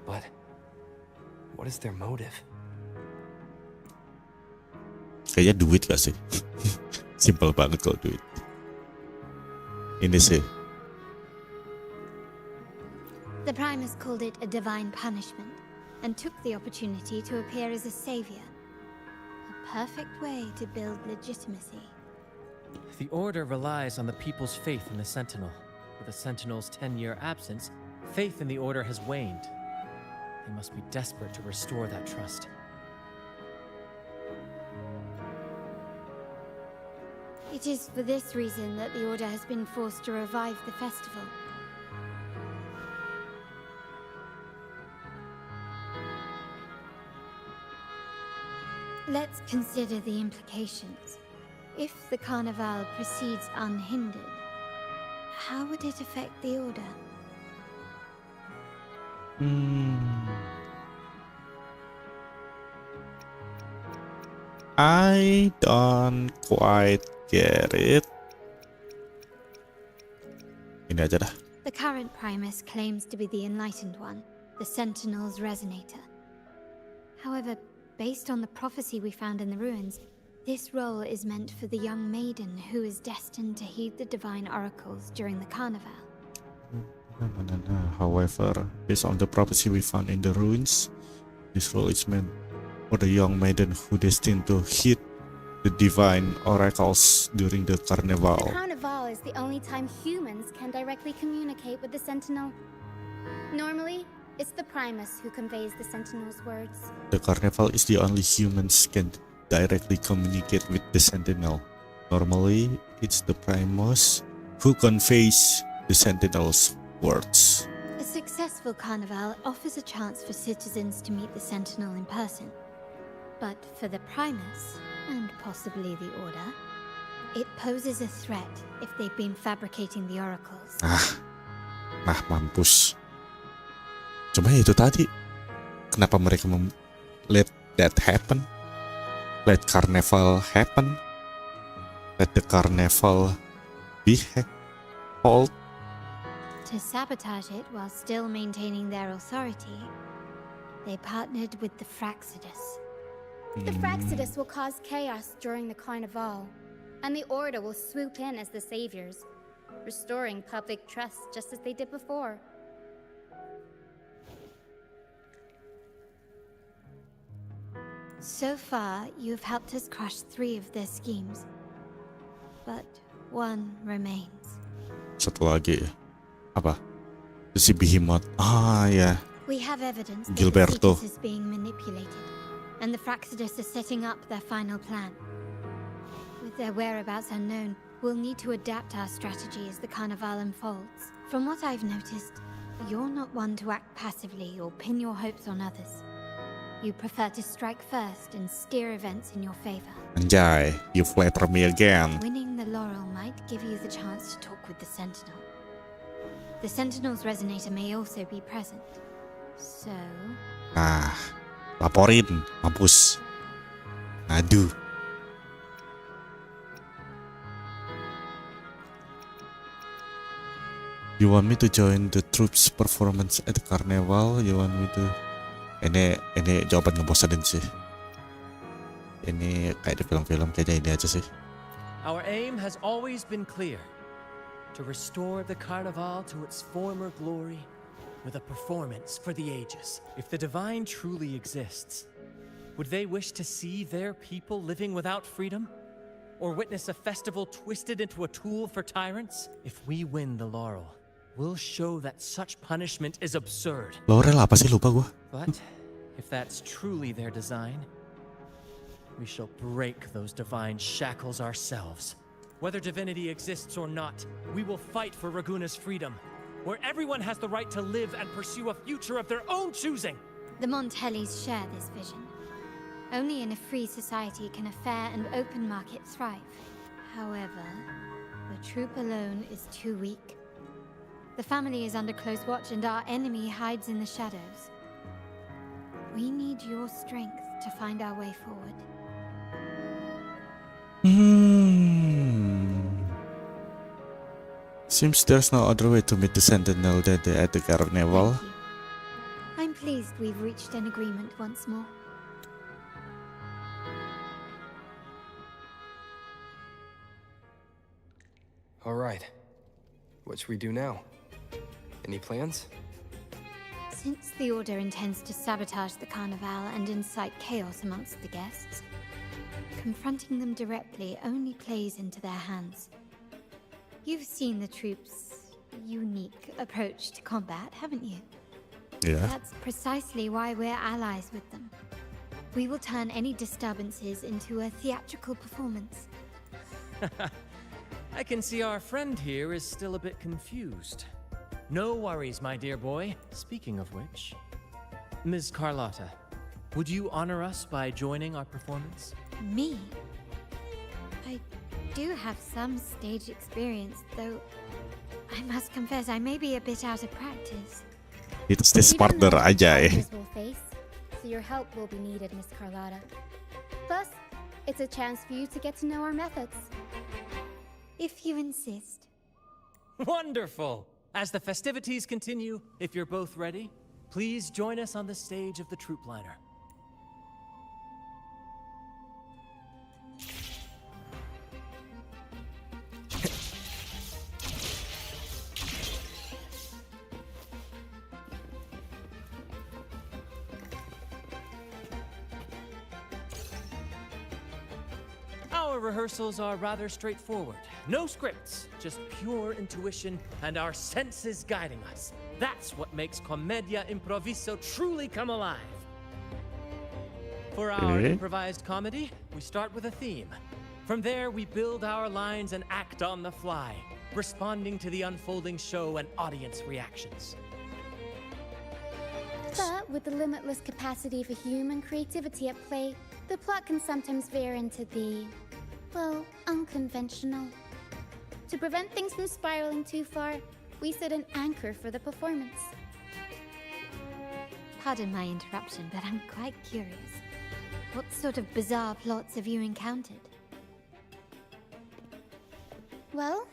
But what is their motive? Kayaknya duit gak sih? Simple banget kalau duit. Ini sih. The Primus called it a divine punishment, and took the opportunity to appear as a savior. A perfect way to build legitimacy. The Order relies on the people's faith in the Sentinel. With the Sentinel's 10-year absence, faith in the Order has waned. They must be desperate to restore that trust. It is for this reason that the Order has been forced to revive the festival. Let's consider the implications. If the Carnival proceeds unhindered, how would it affect the Order? I don't quite get it. Ini aja dah. The current Primus claims to be the Enlightened One, the Sentinel's Resonator. However, based on the prophecy we found in the ruins, this role is meant for the young maiden who is destined to heed the divine oracles during the Carnival. However, based on the prophecy we found in the ruins, this role is meant for the young maiden who destined to heed the divine oracles during the Carnival. The Carnival is the only time humans can directly communicate with the Sentinel. Normally, it's the Primus who conveys the Sentinel's words. The Carnival is the only humans can directly communicate with the Sentinel. Normally, it's the Primus who conveys the Sentinel's words. A successful Carnival offers a chance for citizens to meet the Sentinel in person. But for the Primus, and possibly the Order, it poses a threat if they've been fabricating the oracles. Mampus. Cuma itu tadi, kenapa mereka let that happen? Let Carnival happen? Let the Carnival be hold? To sabotage it while still maintaining their authority, they partnered with the Fraxidus. The Fraxidus will cause chaos during the Carnival, and the Order will swoop in as the saviors, restoring public trust just as they did before. So far, you've helped us crush 3 of their schemes, but one remains. Satu lagi, apa? Si Behemoth. Ya. We have evidence that Gilberto. the Cetus is being manipulated, and the Fraxidus are setting up their final plan. With their whereabouts unknown, We'll need to adapt our strategy as the carnival unfolds. From what I've noticed, you're not one to act passively or pin your hopes on others. You prefer to strike first and steer events in your favor. Anjay, you flatter me again. Winning the laurel might give you the chance to talk with the Sentinel. The Sentinel's resonator may also be present. So... Nah, laporin, mampus. Aduh. You want me to join the troops performance at the carnival? You want me to... Ini jawaban ngebosenin sih. Ini kayak di film-film, kayaknya ini aja sih. Our aim has always been clear. To restore the carnival to its former glory with a performance for the ages. If the divine truly exists, would they wish to see their people living without freedom? Or witness a festival twisted into a tool for tyrants? If we win the laurel, we'll show that such punishment is absurd. Laurel apa sih, lupa gua. But if that's truly their design, we shall break those divine shackles ourselves. Whether divinity exists or not, we will fight for Raguna's freedom, where everyone has the right to live and pursue a future of their own choosing. The Montellis share this vision. Only in a free society can a fair and open market thrive. However, the troop alone is too weak. The family is under close watch and our enemy hides in the shadows. We need your strength to find our way forward. Seems there's no other way to meet the Sentinel than at the carnival. I'm pleased we've reached an agreement once more. All right. What should we do now? Any plans? Since the Order intends to sabotage the carnival and incite chaos amongst the guests, confronting them directly only plays into their hands. You've seen the troops' unique approach to combat, haven't you? Yeah. That's precisely why we're allies with them. We will turn any disturbances into a theatrical performance. I can see our friend here is still a bit confused. No worries, my dear boy. Speaking of which, Ms. Carlotta, would you honor us by joining our performance? Me? I do have some stage experience, though I must confess I may be a bit out of practice. It's this partner aja eh. We'll face, so your help will be needed, Miss Carlotta. Plus, it's a chance for you to get to know our methods. If you insist. Wonderful! As the festivities continue, if you're both ready, please join us on the stage of the troop liner. Our rehearsals are rather straightforward. No scripts, just pure intuition and our senses guiding us. That's what makes Commedia Improviso truly come alive. For our improvised comedy, we start with a theme. From there, we build our lines and act on the fly, responding to the unfolding show and audience reactions. But with the limitless capacity for human creativity at play, the plot can sometimes veer into the, well, unconventional. To prevent things from spiraling too far, we set an anchor for the performance. Pardon my interruption, but I'm quite curious. What sort of bizarre plots have you encountered? Well,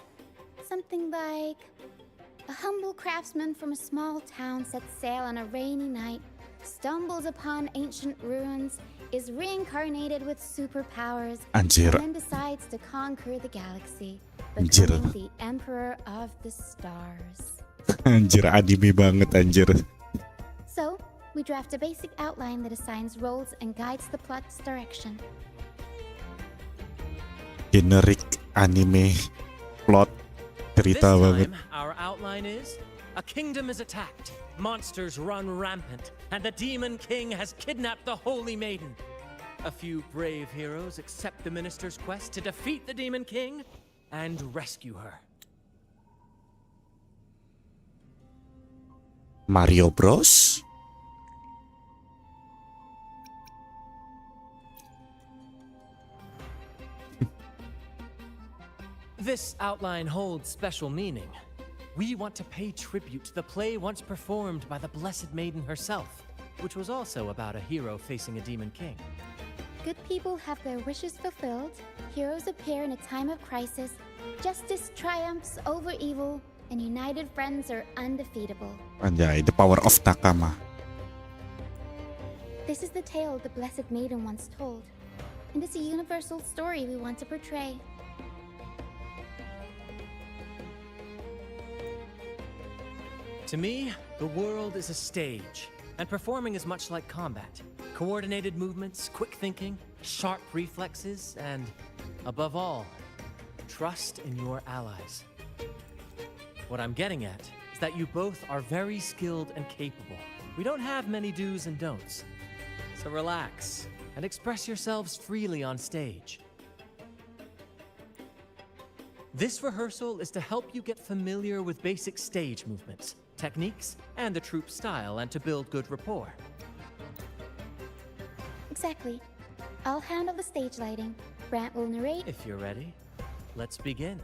something like a humble craftsman from a small town sets sail on a rainy night, stumbles upon ancient ruins, is reincarnated with superpowers, Anjir. and then decides to conquer the galaxy, becoming the Emperor of the Stars. Anjir, anime banget anjir. So, we draft a basic outline that assigns roles and guides the plot's direction. Generic anime plot cerita This banget. time, our outline is a kingdom is attacked, monsters run rampant, and the Demon King has kidnapped the Holy Maiden. A few brave heroes accept the minister's quest to defeat the Demon King, and rescue her. Mario Bros. This outline holds special meaning. We want to pay tribute to the play once performed by the Blessed Maiden herself, which was also about a hero facing a demon king. Good people have their wishes fulfilled, heroes appear in a time of crisis, justice triumphs over evil, and united friends are undefeatable. Anjay, the power of Nakama. This is the tale the Blessed Maiden once told, and it's a universal story we want to portray. To me, the world is a stage, and performing is much like combat. Coordinated movements, quick thinking, sharp reflexes, and, above all, trust in your allies. What I'm getting at is that you both are very skilled and capable. We don't have many do's and don'ts. So relax and express yourselves freely on stage. This rehearsal is to help you get familiar with basic stage movements, techniques, and the troupe style, and to build good rapport. Exactly. I'll handle the stage lighting. Brant will narrate. If you're ready, let's begin.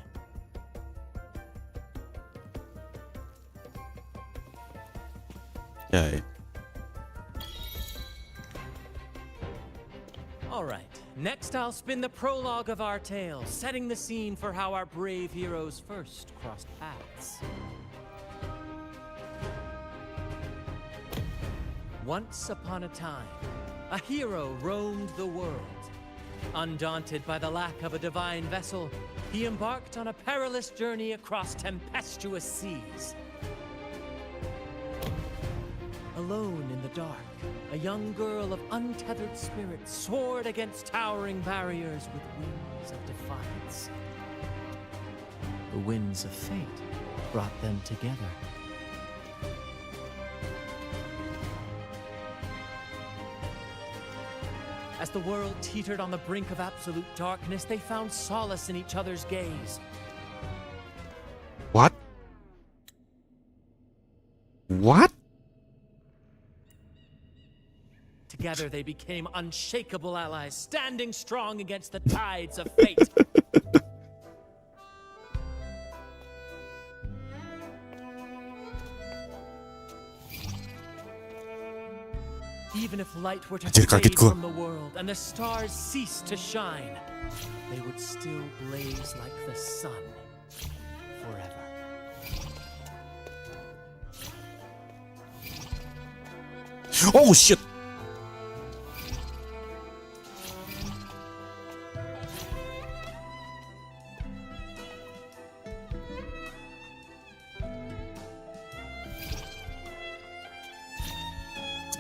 Okay. All right, next I'll spin the prologue of our tale, setting the scene for how our brave heroes first crossed paths. Once upon a time, a hero roamed the world. Undaunted by the lack of a divine vessel, he embarked on a perilous journey across tempestuous seas. Alone in the dark, a young girl of untethered spirit soared against towering barriers with wings of defiance. The winds of fate brought them together. As the world teetered on the brink of absolute darkness, they found solace in each other's gaze. What? What? Together they became unshakable allies, standing strong against the tides of fate. Even if light were to fade from the world and the stars cease to shine, they would still blaze like the sun forever. Oh shit!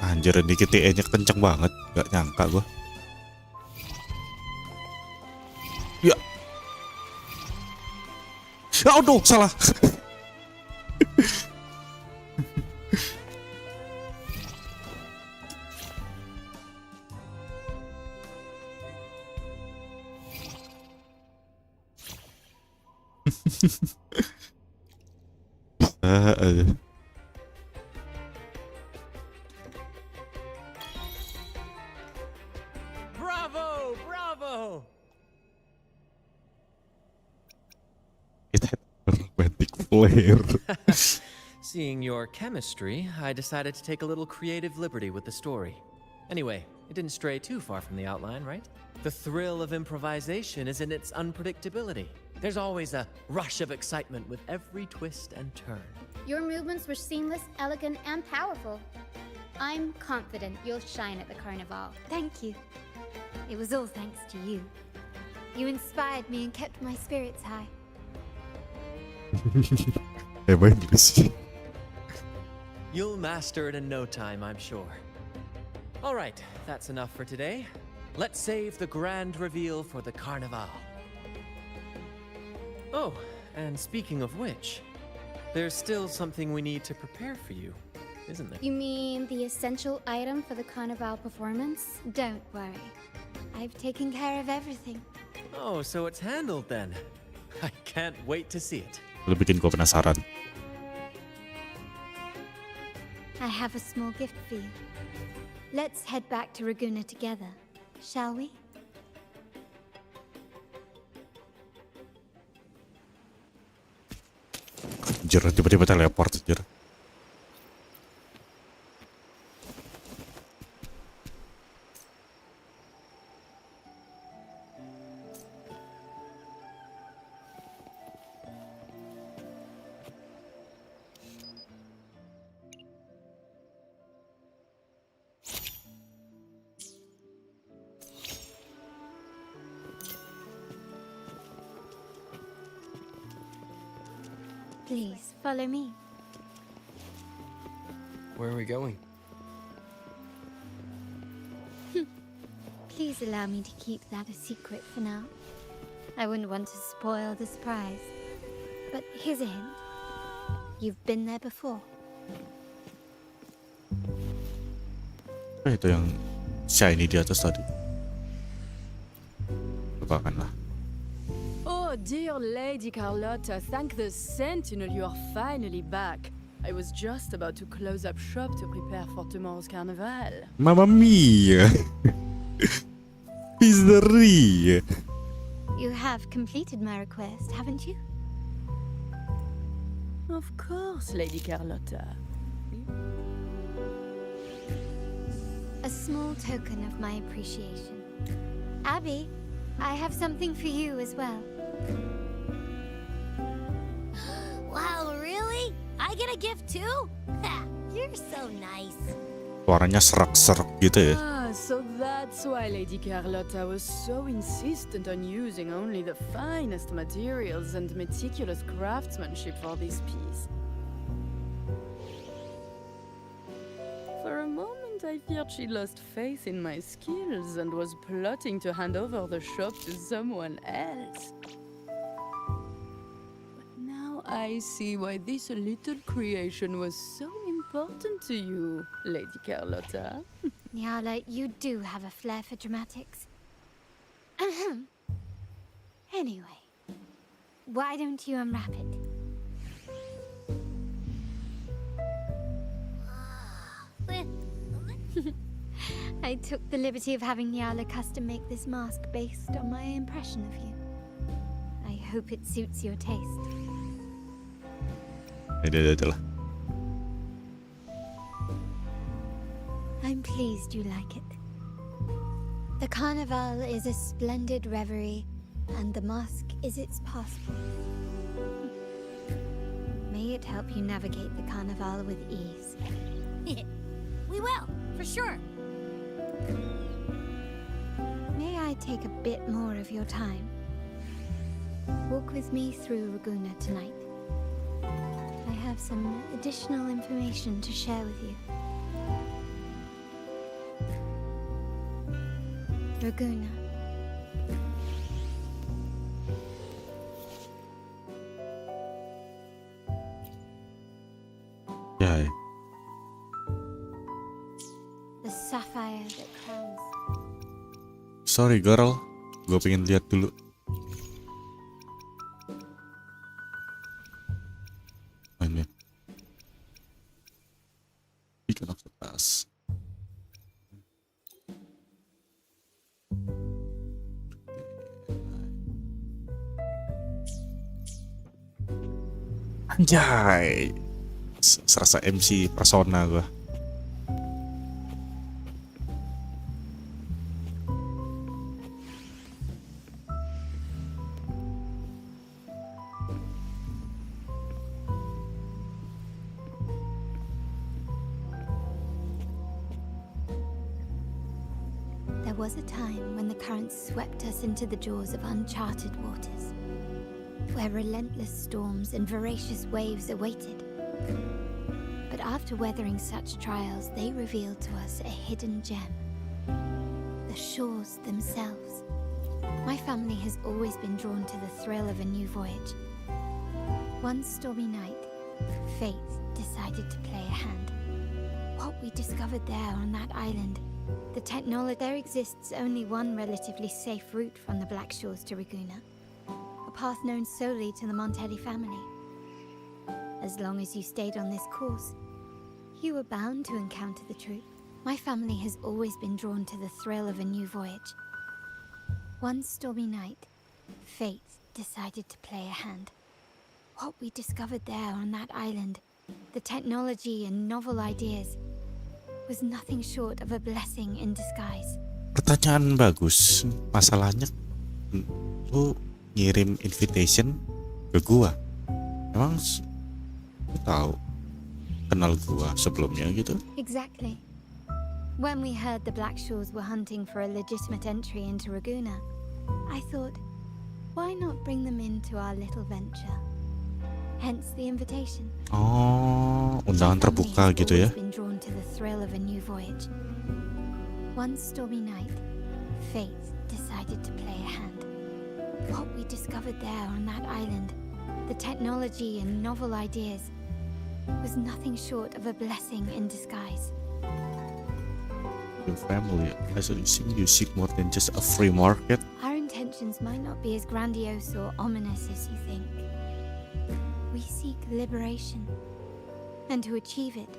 Anjir, ini TE-nya kenceng banget, gak nyangka gua. Ya. Aduh, salah. Bravo! Bravo! It had romantic flair. Seeing your chemistry, I decided to take a little creative liberty with the story. Anyway, it didn't stray too far from the outline, right? The thrill of improvisation is in its unpredictability. There's always a rush of excitement with every twist and turn. Your movements were seamless, elegant, and powerful. I'm confident you'll shine at the carnival. Thank you. It was all thanks to you. You inspired me and kept my spirits high. You'll master it in no time, I'm sure. All right, that's enough for today. Let's save the grand reveal for the carnival. Oh, and speaking of which, there's still something we need to prepare for you, isn't there? You mean the essential item for the carnival performance? Don't worry. I've taken care of everything. Oh, so it's handled then. I can't wait to see it. Lu bikin gue penasaran. I have a small gift for you. Let's head back to Ragusa together, shall we? Anjir, tiba-tiba teleport anjir. Please, follow me. Where are we going? Please allow me to keep that a secret for now. I wouldn't want to spoil the surprise. But here's a hint. You've been there before. Itu yang shiny di atas tadi. Lupakanlah. Oh, dear Lady Carlotta, thank the Sentinel you are finally back. I was just about to close up shop to prepare for tomorrow's carnival. Mamma mia! Pizzeria! You have completed my request, haven't you? Of course, Lady Carlotta. A small token of my appreciation. Abby, I have something for you as well. Wow, really? I get a gift too? You're so nice. Suaranya serak-serak gitu ya. So that's why Lady Carlotta was so insistent on using only the finest materials and meticulous craftsmanship for this piece. For a moment, I feared she lost faith in my skills and was plotting to hand over the shop to someone else. But now I see why this little creation was so important to you, Lady Carlotta. Nyala, you do have a flair for dramatics. Anyway, why don't you unwrap it? I took the liberty of having Nyala custom make this mask based on my impression of you. I hope it suits your taste. Ada lah. I'm pleased you like it. The carnival is a splendid reverie, and the mask is its passport. May it help you navigate the carnival with ease. We will, for sure. May I take a bit more of your time? Walk with me through Ragusa tonight. I have some additional information to share with you. Ragusa. Ya. The sapphire that crowns. Sorry girl, gue pengen lihat dulu. Ini. Ikan atas. Anjay, serasa MC persona gue. There was a time when the currents swept us into the jaws of uncharted waters, where relentless storms and voracious waves awaited. But after weathering such trials, they revealed to us a hidden gem. The shores themselves. My family has always been drawn to the thrill of a new voyage. One stormy night, fate decided to play a hand. What we discovered there on that island, the technology, there exists only one relatively safe route from the Black Shores to Ragusa. A path known solely to the Montelli family. As long as you stayed on this course, you were bound to encounter the truth. My family has always been drawn to the thrill of a new voyage. One stormy night, fate decided to play a hand. What we discovered there on that island, the technology and novel ideas, was nothing short of a blessing in disguise. Pertanyaan bagus. Masalahnya lu ngirim invitation ke gua. Emang lu tahu kenal gua sebelumnya gitu? Exactly. When we heard the Blackshaws were hunting for a legitimate entry into Ragusa, I thought, why not bring them into our little venture? Hence the invitation. Oh, undangan terbuka gitu ya? Been drawn to the thrill of a new voyage. One stormy night, fate decided to play a hand. What we discovered there on that island, the technology and novel ideas, was nothing short of a blessing in disguise. Your family has a you seek more than just a free market. Our intentions might not be as grandiose or ominous as you think. We seek liberation, and to achieve it,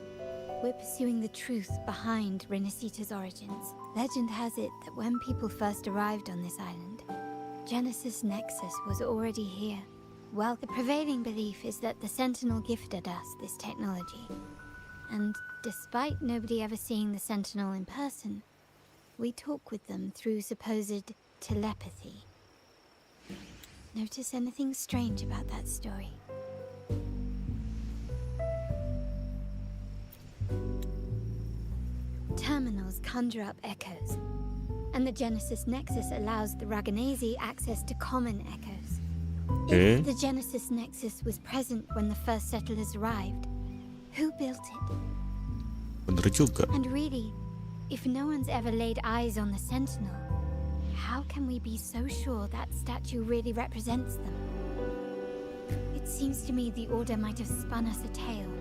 we're pursuing the truth behind Rinascita's origins. Legend has it that when people first arrived on this island, Genesis Nexus was already here. Well, the prevailing belief is that the Sentinel gifted us this technology. And despite nobody ever seeing the Sentinel in person, we talk with them through supposed telepathy. Notice anything strange about that story? Terminals conjure up echoes, and the Genesis Nexus allows the Raganese access to common echoes. Okay. If the Genesis Nexus was present when the first settlers arrived, who built it? Bener juga. And really, if no one's ever laid eyes on the Sentinel, how can we be so sure that statue really represents them? It seems to me the Order might have spun us a tale,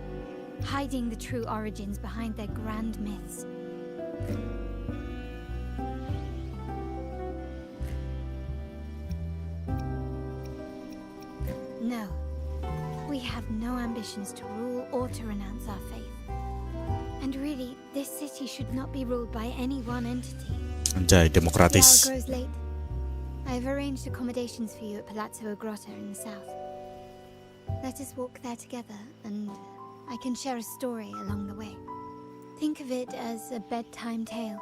hiding the true origins behind their grand myths. No, we have no ambitions to rule or to renounce our faith. And really, this city should not be ruled by any one entity. Anjay, The demokratis. hour grows late. I have arranged accommodations for you at Palazzo Grotta in the south. Let us walk there together, and I can share a story along the way. Think of it as a bedtime tale.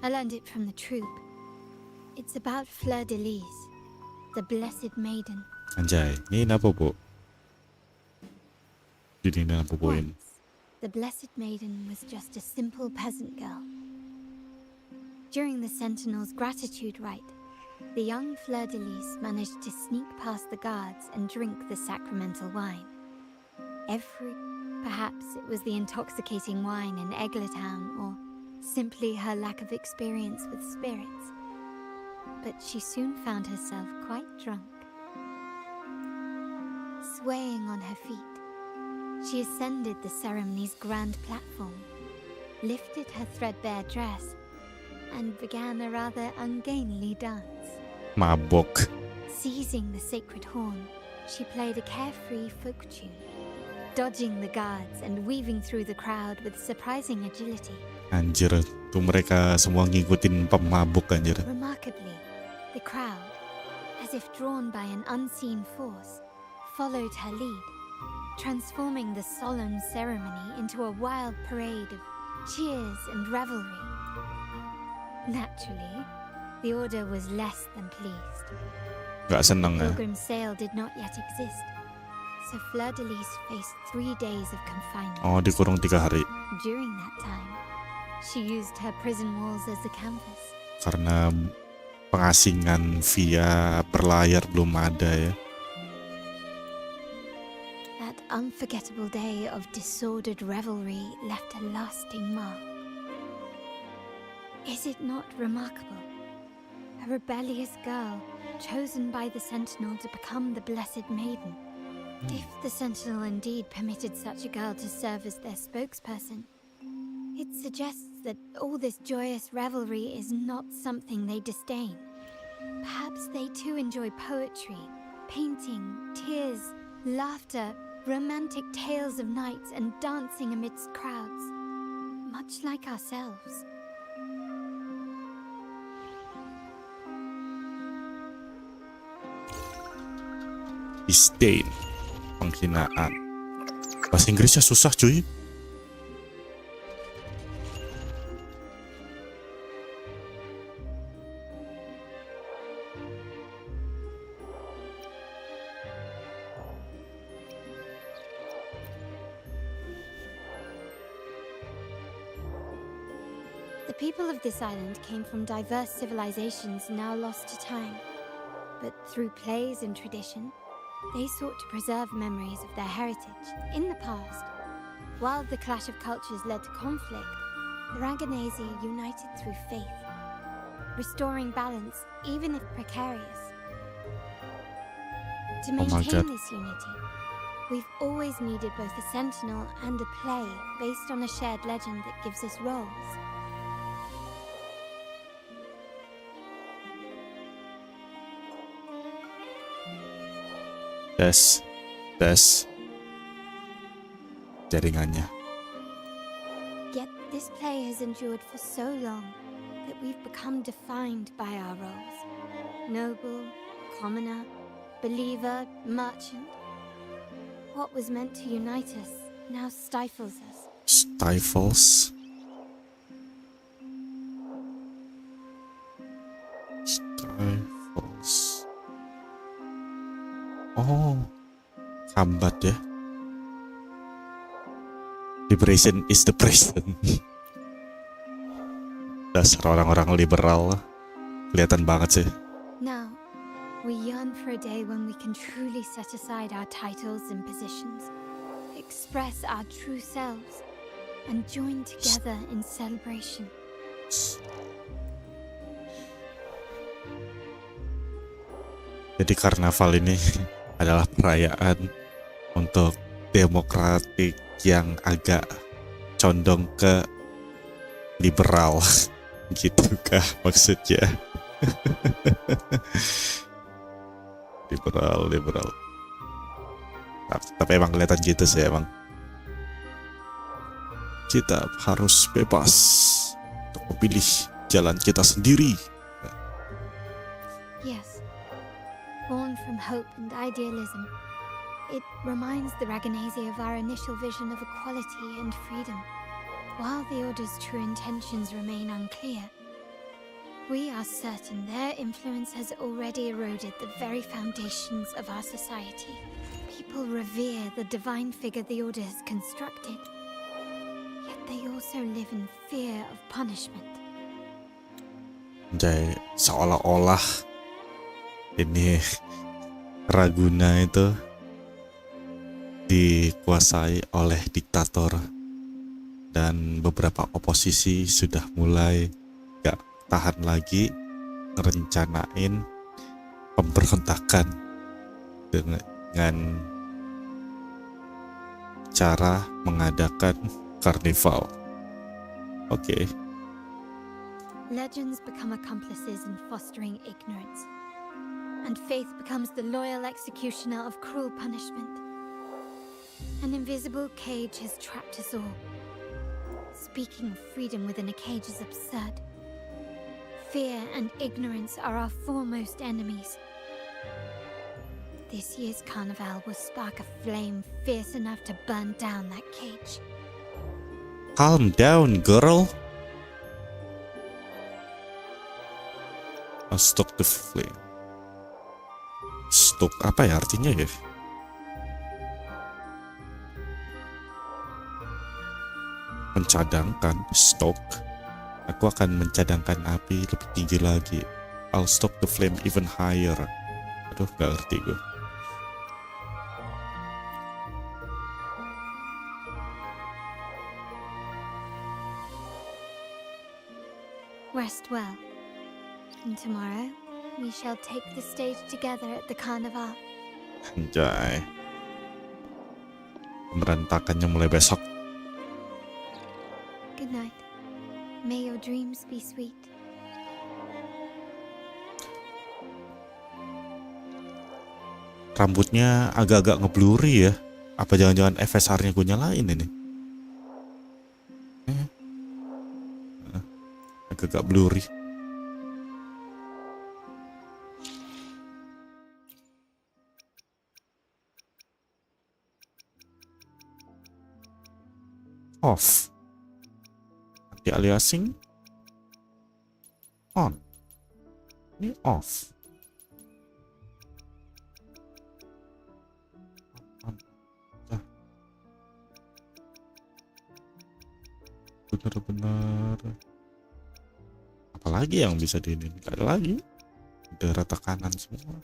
I learned it from the troop. It's about Fleur de Lis, the Blessed Maiden. Anjay, ini apa, Bu? Jadi ini apa poin? The Blessed Maiden was just a simple peasant girl. During the Sentinel's gratitude rite, the young Fleur de Lis managed to sneak past the guards and drink the sacramental wine. Perhaps it was the intoxicating wine in Eglatown, or simply her lack of experience with spirits. But she soon found herself quite drunk. Swaying on her feet, she ascended the ceremony's grand platform, lifted her threadbare dress, and began a rather ungainly dance. Mabok. Seizing the sacred horn, she played a carefree folk tune, dodging the guards and weaving through the crowd with surprising agility. Anjir, tuh mereka semua ngikutin pemabuk anjir. Remarkably, the crowd, as if drawn by an unseen force, followed her lead, transforming the solemn ceremony into a wild parade of cheers and revelry. Naturally, the Order was less than pleased. Gak seneng ya? Pilgrim Sale did not yet exist, so Fleur de Lis faced 3 days of confinement. Oh, dikurung 3 hari. During that time, she used her prison walls as a canvas. Karena pengasingan via berlayar belum ada ya. That unforgettable day of disordered revelry left a lasting mark. Is it not remarkable? A rebellious girl chosen by the Sentinel to become the Blessed Maiden. If the Sentinel indeed permitted such a girl to serve as their spokesperson, it suggests that all this joyous revelry is not something they disdain. Perhaps they too enjoy poetry, painting, tears, laughter, romantic tales of nights, and dancing amidst crowds, much like ourselves. Disdain, penghinaan. Bahasa Inggrisnya susah cuy. The people of this island came from diverse civilizations now lost to time. But through plays and tradition, they sought to preserve memories of their heritage in the past. While the clash of cultures led to conflict, the Raganese united through faith, restoring balance even if precarious. To maintain this unity, we've always needed both a sentinel and a play based on a shared legend that gives us roles. Tes jaringannya. Yet this play has endured for so long that we've become defined by our roles. Noble, commoner, believer, merchant. What was meant to unite us now stifles us. Stifles. Oh, hambat ya. Liberation is the present. Dasar orang-orang liberal, kelihatan banget sih. Now, we yearn for a day when we can truly set aside our titles and positions, express our true selves, and join together in celebration. Jadi karnaval ini adalah perayaan untuk demokratik yang agak condong ke liberal. Gitukah maksudnya? liberal. Tapi emang kelihatan gitu sih emang. Kita harus bebas untuk memilih jalan kita sendiri. Yes. Born from hope and idealism, it reminds the Raganese of our initial vision of equality and freedom. While the Order's true intentions remain unclear, we are certain their influence has already eroded the very foundations of our society. People revere the divine figure the Order has constructed, yet they also live in fear of punishment. Jadi seolah-olah ini Raguna itu dikuasai oleh diktator dan beberapa oposisi sudah mulai gak tahan lagi ngerencanain pemberontakan dengan cara mengadakan karnival. Oke. Legends become accomplices in fostering ignorance, and faith becomes the loyal executioner of cruel punishment. An invisible cage has trapped us all. Speaking of freedom within a cage is absurd. Fear and ignorance are our foremost enemies. This year's carnival will spark a flame fierce enough to burn down that cage. Calm down, girl. I'll stoke the flame. Stok apa ya artinya ya? Mencadangkan, stok. Aku akan mencadangkan api lebih tinggi lagi. I'll stoke the flame even higher. Aduh, gak ngerti gue. Rest well. And tomorrow, we shall take the stage together at the carnival. Anjay. Pemberontakannya mulai besok. Good night. May your dreams be sweet. rambutnya agak-agak ngeblurry ya. Apa jangan-jangan FSR-nya gue nyalain ini? Agak-agak blurry. Off. Anti-aliasing on. Ini off. Bener-bener. Apalagi yang bisa diinin? Gak ada lagi. Udah rata kanan semua.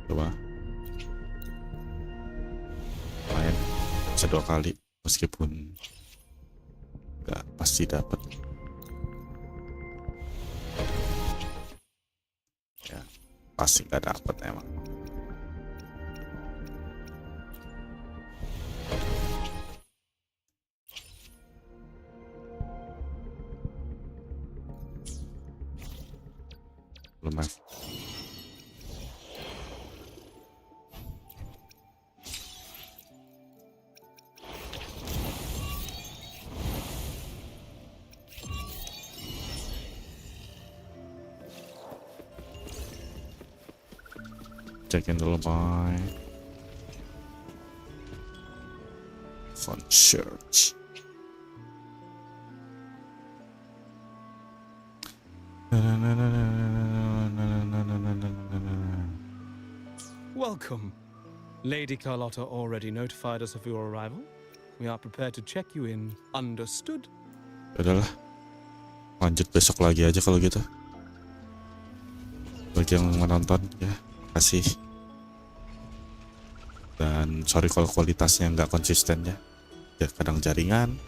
Coba main bisa 2 kali meskipun nggak pasti dapat ya, pasti nggak dapat emang. Belum. Cekin dulu boy. Font search. Welcome. Lady Carlotta already notified us of your arrival. We are prepared to check you in. Understood? Udahlah, lanjut besok lagi aja kalau gitu. Bagi yang menonton ya, kasih. Dan sorry kalau kualitasnya nggak konsisten ya. Ya kadang jaringan,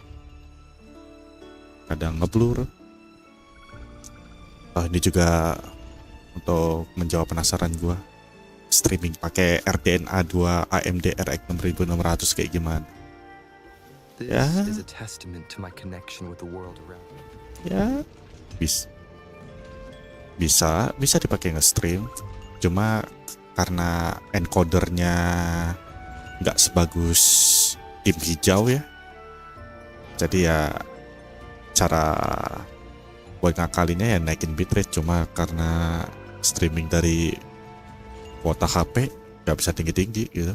kadang ngeblur. Oh ini juga untuk menjawab penasaran gua, streaming pakai RDNA 2 AMD RX 6600 kayak gimana? Ya. Ya, bisa dipakai nge-stream. Cuma karena encodernya nggak sebagus tim hijau ya, jadi ya cara buat ngakalinya ya naikin bitrate. Cuma karena streaming dari kuota HP nggak bisa tinggi-tinggi gitu,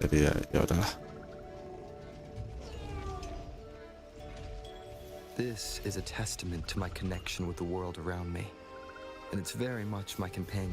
jadi ya udahlah. This is a testament to my connection with the world around me, and it's very much my companion.